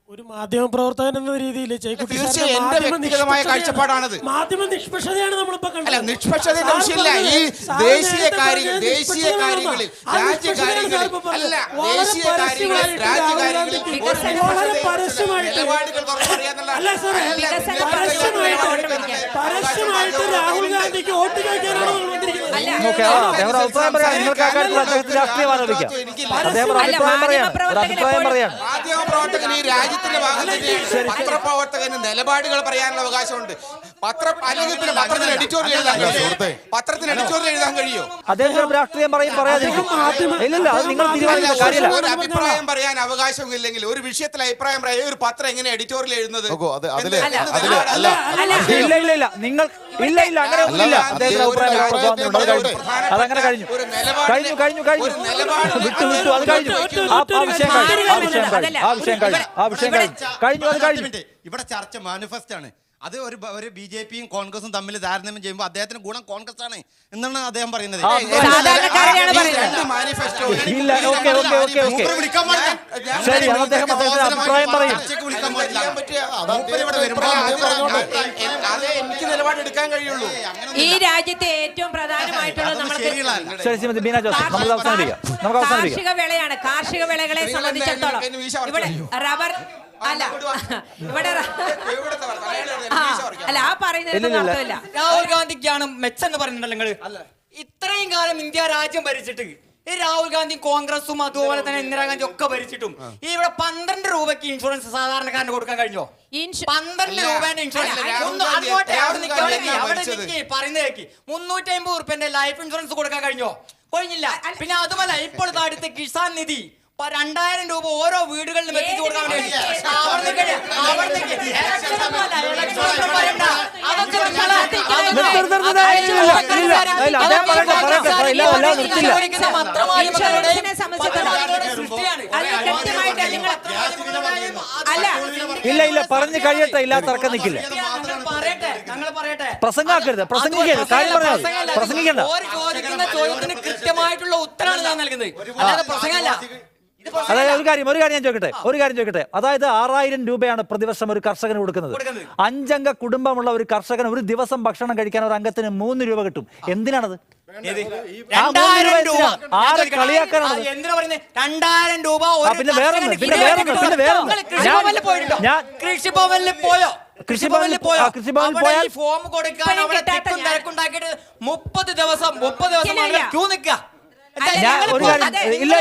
ഒരു മാധ്യമ പ്രവർത്തകൻ എന്ന രീതിയിൽ തീർച്ചയായും എന്റെ വ്യക്തിഗതമായ കാഴ്ചപ്പാടാണത്. മാധ്യമ നിഷ്പക്ഷതയാണ് നമ്മളിപ്പോ കണ്ടത്. അല്ല, നിഷ്പക്ഷതയുടെ വിഷയമില്ല. ഈ ദേശീയ കാര്യങ്ങളിൽ രാജ്യകാര്യങ്ങളിൽ നിലപാടുകൾ പരസ്യമായിട്ട് രാഹുൽ ഗാന്ധിക്ക് വോട്ട് ചോദിക്കാനാണ് നമ്മൾ വന്നിരിക്കുന്നത്. മാധ്യമപ്രവർത്തകന് ഈ രാജ്യത്തിന്റെ ഭാഗത്ത് പത്രപ്രവർത്തകന് നിലപാടുകൾ പറയാനുള്ള അവകാശമുണ്ട്. അല്ലെങ്കിൽ പിന്നെ പത്രത്തിൽ എഡിറ്റോറിയൽ എഴുതാൻ കഴിയും. പത്രത്തിൽ എഡിറ്റോറിയൽ എഴുതാൻ കഴിയോ? അദ്ദേഹം രാഷ്ട്രീയം പറയാതിരിക്കും. ഇല്ലില്ല, അത് നിങ്ങൾ തീരുമാനിക്കുന്ന കാര്യമില്ല. ഒരു അഭിപ്രായം പറയാൻ അവകാശമില്ലെങ്കിൽ ഒരു വിഷയത്തിൽ അഭിപ്രായം പറയാൻ ഒരു പത്രം എങ്ങനെ എഡിറ്റോറിയൽ എഴുതുന്നത്? ഇല്ല നിങ്ങൾ ഇല്ല അങ്ങനെ ഒന്നുമില്ല. അദ്ദേഹത്തിന് അഭിപ്രായം അതങ്ങനെ കഴിഞ്ഞു വിട്ടു അത് കഴിഞ്ഞു. ആ വിഷയം കഴിഞ്ഞു. ഇവിടെ ചർച്ച മാനിഫെസ്റ്റ് ആണ്. അത് ഒരു ബി ജെ പിയും കോൺഗ്രസും തമ്മിൽ താരതമ്യം ചെയ്യുമ്പോൾ അദ്ദേഹത്തിന് ഗുണം കോൺഗ്രസ് ആണ് എന്നാണ് അദ്ദേഹം പറയുന്നത്. ഇല്ല, ഓക്കെ ശരി, അദ്ദേഹം അഭിപ്രായം പറയും. എനിക്ക് നിലപാടെടുക്കാൻ കഴിയുള്ളൂ. ഈ രാജ്യത്തെ ഏറ്റവും പ്രധാനമായിട്ടുള്ളത് ശ്രീമതി ബീന ജോസഫ്, നമുക്ക് അവസാനിപ്പിക്കാം. കാർഷിക വിളയാണ്. കാർഷിക വിളകളെ സംബന്ധിച്ചിടത്തോളം ഇവിടെ റബ്ബർ അല്ല ഇവിടെ അല്ല ആ പറയുന്നത് മാത്രമല്ല. രാഹുൽ ഗാന്ധിക്കാണ് മെച്ചെന്ന് പറയുന്നുണ്ടല്ലോ നിങ്ങള്. ഇത്രയും കാലം ഇന്ത്യ രാജ്യം ഭരിച്ചിട്ട് ഈ രാഹുൽ ഗാന്ധി കോൺഗ്രസും അതുപോലെ തന്നെ ഇന്ദിരാഗാന്ധി ഒക്കെ ഭരിച്ചിട്ടും ഈ ഇവിടെ 12 രൂപയ്ക്ക് ഇൻഷുറൻസ് സാധാരണക്കാരന് കൊടുക്കാൻ കഴിഞ്ഞോ? 12 രൂപേന്റെ ഇൻഷുറൻസ് പറയുന്നേക്ക് 350 ഉറുപ്പ്യന്റെ ലൈഫ് ഇൻഷുറൻസ് കൊടുക്കാൻ കഴിഞ്ഞോ? കഴിഞ്ഞില്ല. പിന്നെ അതുമല്ല ഇപ്പോൾ അടുത്ത കിസാൻ നിധി 2000 രൂപ ഓരോ വീടുകളിലും എത്തിച്ചു കൊടുക്കാൻ വേണ്ടി ഇല്ല പറഞ്ഞു കഴിയട്ടെ. ഇല്ലാത്ത തർക്കം നിൽക്കില്ല. പ്രസംഗാക്കരുത്, പ്രസംഗിക്കണ്ട. ചോദ്യത്തിന് കൃത്യമായിട്ടുള്ള ഉത്തരമാണ് ഞാൻ നൽകുന്നത്, അല്ലാതെ പ്രസംഗമല്ല. അതായത് ഒരു കാര്യം ഞാൻ ചോദിക്കട്ടെ. അതായത് 6000 രൂപയാണ് പ്രതിവർഷം ഒരു കർഷകന് കൊടുക്കുന്നത്. 5 അംഗ കുടുംബമുള്ള ഒരു കർഷകന് ഒരു ദിവസം ഭക്ഷണം കഴിക്കാൻ ഒരു അംഗത്തിന് 3 രൂപ കിട്ടും. എന്തിനാണത്? 2000 രൂപ ആരെ കളിയാക്കാനാണ്? എന്തിനാ പറയുന്നത്? 2000 രൂപ. പിന്നെ വേറെ കൃഷിഭവനിൽ പോയോ? കൃഷിഭവനിൽ പോയാൽ ഫോം കൊടുക്കാൻ അവിടെ തിരക്കുണ്ടാക്കിയിട്ട് 30 ദിവസം ക്യൂ നിൽക്കുക. ഇല്ല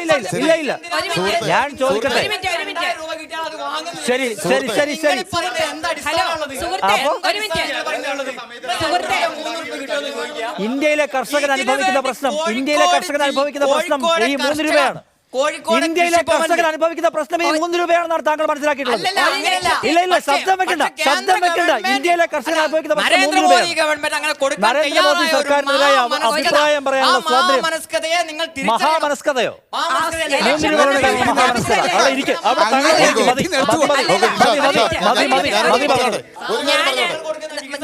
ഞാൻ ചോദിക്കട്ടെ. ശരി ഇന്ത്യയിലെ കർഷകൻ അനുഭവിക്കുന്ന പ്രശ്നം ഈ 3 രൂപയാണ്. ഇന്ത്യയിലെ കർഷകർ അനുഭവിക്കുന്ന പ്രശ്നം ഈ 3 രൂപയാണെന്നാണ് താങ്കൾ മനസ്സിലാക്കിയിട്ടുള്ളത്. ഇല്ല ശബ്ദം വെക്കണ്ട. ഇന്ത്യയിലെ കർഷകർ അനുഭവിക്കുന്ന പ്രശ്നം 3 രൂപയാണ്. നരേന്ദ്രമോദി സർക്കാരിനെതിരായ അഭിപ്രായം പറയാനുള്ള സ്വാതന്ത്ര്യം മഹാമനസ്കതയോ? 3 രൂപയുടെ മഹാമനസ്കത അവിടെ ഇരിക്കും.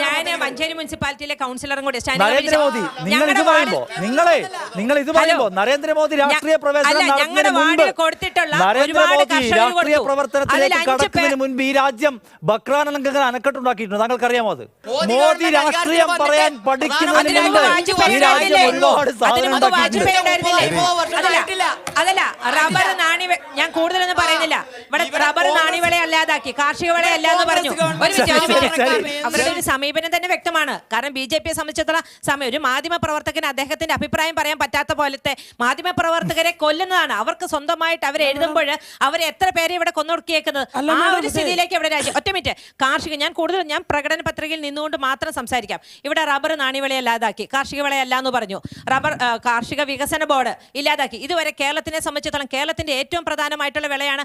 ഞാൻ മഞ്ചേരി മുനിസിപ്പാലിറ്റിയിലെ കൗൺസിലറും കൂടി നരേന്ദ്രമോദി നിങ്ങൾ ഇത് പറയുമ്പോ നരേന്ദ്രമോദി രാഷ്ട്രീയ പ്രവേശനം രാഷ്ട്രീയ പ്രവർത്തനത്തിലേക്ക് കടക്കുന്നതിന് മുൻപ് ഈ രാജ്യം ബക്രാനലങ്കങ്ങൾ അണക്കെട്ടുണ്ടാക്കിയിട്ടുണ്ട്. താങ്കൾക്ക് അറിയാമോ? അത് മോദി രാഷ്ട്രീയം പറയാൻ പഠിക്കുന്നതിന് മുൻപ് ഈ രാജ്യം ഒരുപാട് സാധനം അതല്ല റബ്ബർ നാണി. ഞാൻ കൂടുതലൊന്നും പറയുന്നില്ല. ഇവിടെ റബ്ബർ നാണ്യവിള അല്ലാതാക്കി, കാർഷിക വിള അല്ല എന്ന് പറഞ്ഞു. അവരുടെ ഒരു സമീപനം തന്നെ വ്യക്തമാണ്. കാരണം BJPയെ സംബന്ധിച്ചിടത്തോളം ഒരു മാധ്യമ പ്രവർത്തകന് അദ്ദേഹത്തിന്റെ അഭിപ്രായം പറയാൻ പറ്റാത്ത പോലത്തെ മാധ്യമ പ്രവർത്തകരെ കൊല്ലുന്നതാണ്. അവർക്ക് സ്വന്തമായിട്ട് അവർ എഴുതുമ്പോൾ അവർ എത്ര പേരെ ഇവിടെ കൊന്നൊടുക്കിയേക്കുന്നത്. ആ ഒരു സ്ഥിതിയിലേക്ക് ഇവിടെ രാജ്യം. ഒറ്റ മിനിറ്റ്. ഞാൻ പ്രകടന പത്രികയിൽ നിന്നുകൊണ്ട് മാത്രം സംസാരിക്കാം. ഇവിടെ റബ്ബർ നാണ്യവിള അല്ലാതാക്കി, കാർഷിക വിളയല്ല എന്ന് പറഞ്ഞു. കാർഷിക വികസന ബോർഡ് ഇല്ലാതാക്കി. ഇതുവരെ കേരളത്തിനെ സംബന്ധിച്ചിടത്തോളം കേരളത്തിന്റെ ഏറ്റവും പ്രധാനമായിട്ടുള്ള വിളയാണ്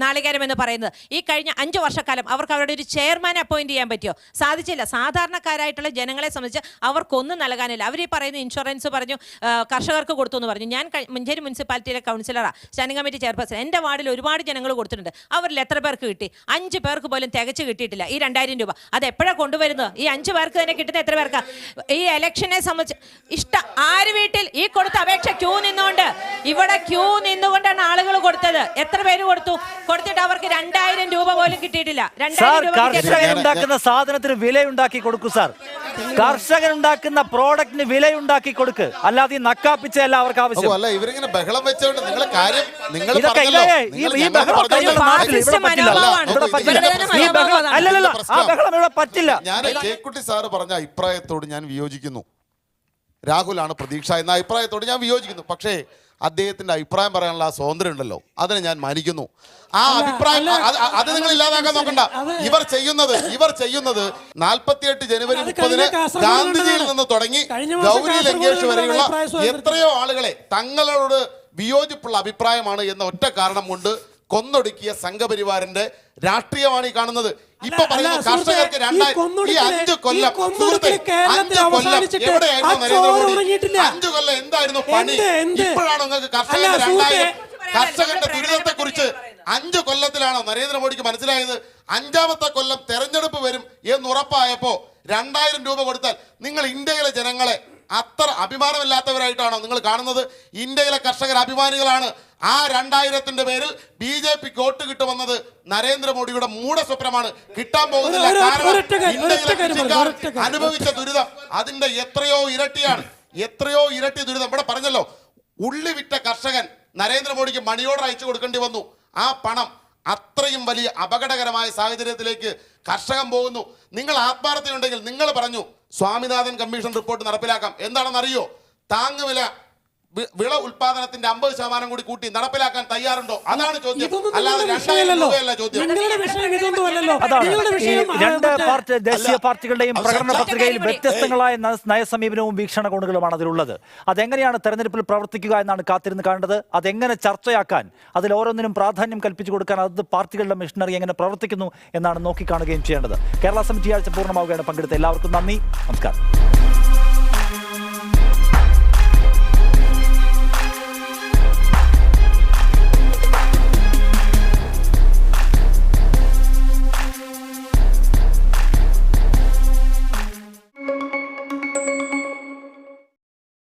നാളികേരം എന്ന് പറയുന്നത്. ഈ കഴിഞ്ഞ 5 വർഷക്കാലം അവർക്ക് അവരുടെ ഒരു ചെയർമാനെ അപ്പോയിന്റ് ചെയ്യാൻ പറ്റുമോ? സാധിച്ചില്ല. സാധാരണക്കാരായിട്ടുള്ള ജനങ്ങളെ സംബന്ധിച്ച് അവർക്കൊന്നും നൽകാനില്ല. അവർ ഈ പറയുന്ന ഇൻഷുറൻസ് പറഞ്ഞു, കർഷകർക്ക് കൊടുത്തു എന്ന് പറഞ്ഞു. ഞാൻ മഞ്ചേരി മുനിസിപ്പാലിറ്റിയിലെ കൗൺസിലറാണ്, സ്റ്റാൻഡിംഗ് കമ്മിറ്റി ചെയർപേഴ്സൺ. എൻ്റെ വാർഡിൽ ഒരുപാട് ജനങ്ങൾ കൊടുത്തിട്ടുണ്ട്. അവരിൽ എത്ര പേർക്ക് കിട്ടി? 5 പേർക്ക് പോലും തികച്ച് കിട്ടിയിട്ടില്ല ഈ 2000 രൂപ. അത് എപ്പോഴാണ് കൊണ്ടുവരുന്നത്? ഈ 5 പേർക്ക് തന്നെ കിട്ടുന്ന എത്ര പേർക്ക്? ഈ ഇലക്ഷനെ സംബന്ധിച്ച് ആര് വീട്ടിൽ ഈ കൊടുത്ത അപേക്ഷ ക്യൂ നിന്നുകൊണ്ടാണ് ആളുകൾ കൊടുത്തത്. എത്ര പേര് കൊടുത്തിട്ട് അവർക്ക് 2000 രൂപ പോലും കിട്ടിയിട്ടില്ല. കർഷകൻ ഉണ്ടാക്കുന്ന സാധനത്തിന് വിലയുണ്ടാക്കി കൊടുക്കൂ സാർ. കർഷകൻ ഉണ്ടാക്കുന്ന പ്രോഡക്റ്റിന് വിലയുണ്ടാക്കി കൊടുക്ക്. അല്ലാതെ ഈ നക്കാപ്പിച്ചല്ല അവർക്ക് ആവശ്യം. ഇവരിങ്ങനെ ബഹളം വെച്ചോണ്ട് നിങ്ങളെ കാര്യം നിങ്ങൾ പറ്റില്ല. ഞാൻ ജയക്കുട്ടി സാറ് പറഞ്ഞ അഭിപ്രായത്തോട് ഞാൻ വിയോജിക്കുന്നു. രാഹുലാണ് പ്രതീക്ഷ എന്ന അഭിപ്രായത്തോട് ഞാൻ വിയോജിക്കുന്നു. പക്ഷേ അദ്ദേഹത്തിന്റെ അഭിപ്രായം പറയാനുള്ള ആ സ്വാതന്ത്ര്യം ഉണ്ടല്ലോ, അതിനെ ഞാൻ മാനിക്കുന്നു. ആ അഭിപ്രായം അത് നിങ്ങൾ ഇല്ലാതാക്കാൻ നോക്കണ്ട. ഇവർ ചെയ്യുന്നത് 48 ജനുവരി 30-ന് ഗാന്ധിജിയിൽ നിന്ന് തുടങ്ങി ഗൗരി ലങ്കേഷ് വരെയുള്ള എത്രയോ ആളുകളെ തങ്ങളോട് വിയോജിപ്പുള്ള അഭിപ്രായമാണ് എന്ന ഒറ്റ കാരണം കൊണ്ട് കൊന്നൊടുക്കിയ സംഘപരിവാറിന്റെ രാഷ്ട്രീയമാണ് ഈ കാണുന്നത്. ഇപ്പൊ പറയുന്നു കർഷകർക്ക് 5 കൊല്ലം എവിടെയായിരുന്നു നരേന്ദ്രമോദി? 5 കൊല്ലം എന്തായിരുന്നു പണി? ഇപ്പോഴാണ് നിങ്ങൾക്ക് കർഷകരുടെ ദുരിതത്തെ കുറിച്ച് 5 കൊല്ലത്തിലാണോ നരേന്ദ്രമോദിക്ക് മനസ്സിലായത്? 5ാമത്തെ കൊല്ലം തെരഞ്ഞെടുപ്പ് വരും എന്ന് ഉറപ്പായപ്പോ 2000 രൂപ കൊടുത്താൽ നിങ്ങൾ ഇന്ത്യയിലെ ജനങ്ങളെ അത്ര അഭിമാനമില്ലാത്തവരായിട്ടാണോ നിങ്ങൾ കാണുന്നത്? ഇന്ത്യയിലെ കർഷകർ അഭിമാനികളാണ്. ആ 2000-ന്റെ പേരിൽ BJP വോട്ട് കിട്ടുമെന്നത് നരേന്ദ്രമോദിയുടെ മൂഢസ്വപ്നമാണ്. കിട്ടാൻ പോകുന്നില്ല. കാരണം ഇന്ത്യയിലെ കൃഷിക്കാർ അനുഭവിച്ച ദുരിതം അതിന്റെ എത്രയോ ഇരട്ടി ദുരിതം. ഇവിടെ പറഞ്ഞല്ലോ, ഉള്ളി വിറ്റ കർഷകൻ നരേന്ദ്രമോദിക്ക് മണി ഓർഡർ അയച്ചു കൊടുക്കേണ്ടി വന്നു. ആ പണം അത്രയും വലിയ അപകടകരമായ സാഹചര്യത്തിലേക്ക് കർഷകൻ പോകുന്നു. നിങ്ങൾ ആത്മാർത്ഥതയുണ്ടെങ്കിൽ നിങ്ങൾ പറഞ്ഞു സ്വാമിനാഥൻ കമ്മീഷൻ റിപ്പോർട്ട് നടപ്പിലാക്കാം. എന്താണെന്നറിയോ? താങ്ങുവില വിള ഉൽപാദനത്തിന്റെ 50% കൂടി കൂട്ടി നടപ്പിലാക്കാൻ തയ്യാറുണ്ടോ? അതാണ് ചോദ്യം. അല്ലാതെ 2000 രൂപയല്ല ചോദ്യം. ദേശീയ പാർട്ടികളുടെയും പ്രകടന പത്രികയിൽ വ്യത്യസ്തങ്ങളായ നയസമീപനവും വീക്ഷണകോണുകളുമാണ് അതിലുള്ളത്. അതെങ്ങനെയാണ് തെരഞ്ഞെടുപ്പിൽ പ്രവർത്തിക്കുക എന്നാണ് കാത്തിരുന്ന് കാണേണ്ടത്. അതെങ്ങനെ ചർച്ചയാക്കാൻ, അതിൽ ഓരോന്നിനും പ്രാധാന്യം കൽപ്പിച്ചു കൊടുക്കാൻ അത് പാർട്ടികളുടെ മിഷനറി എങ്ങനെ പ്രവർത്തിക്കുന്നു എന്നാണ് നോക്കിക്കാണുകയും ചെയ്യേണ്ടത്. കേരള സമിതി ആഴ്ച പൂർണ്ണമാവുകയാണ്. പങ്കെടുത്ത എല്ലാവർക്കും നന്ദി, നമസ്കാരം.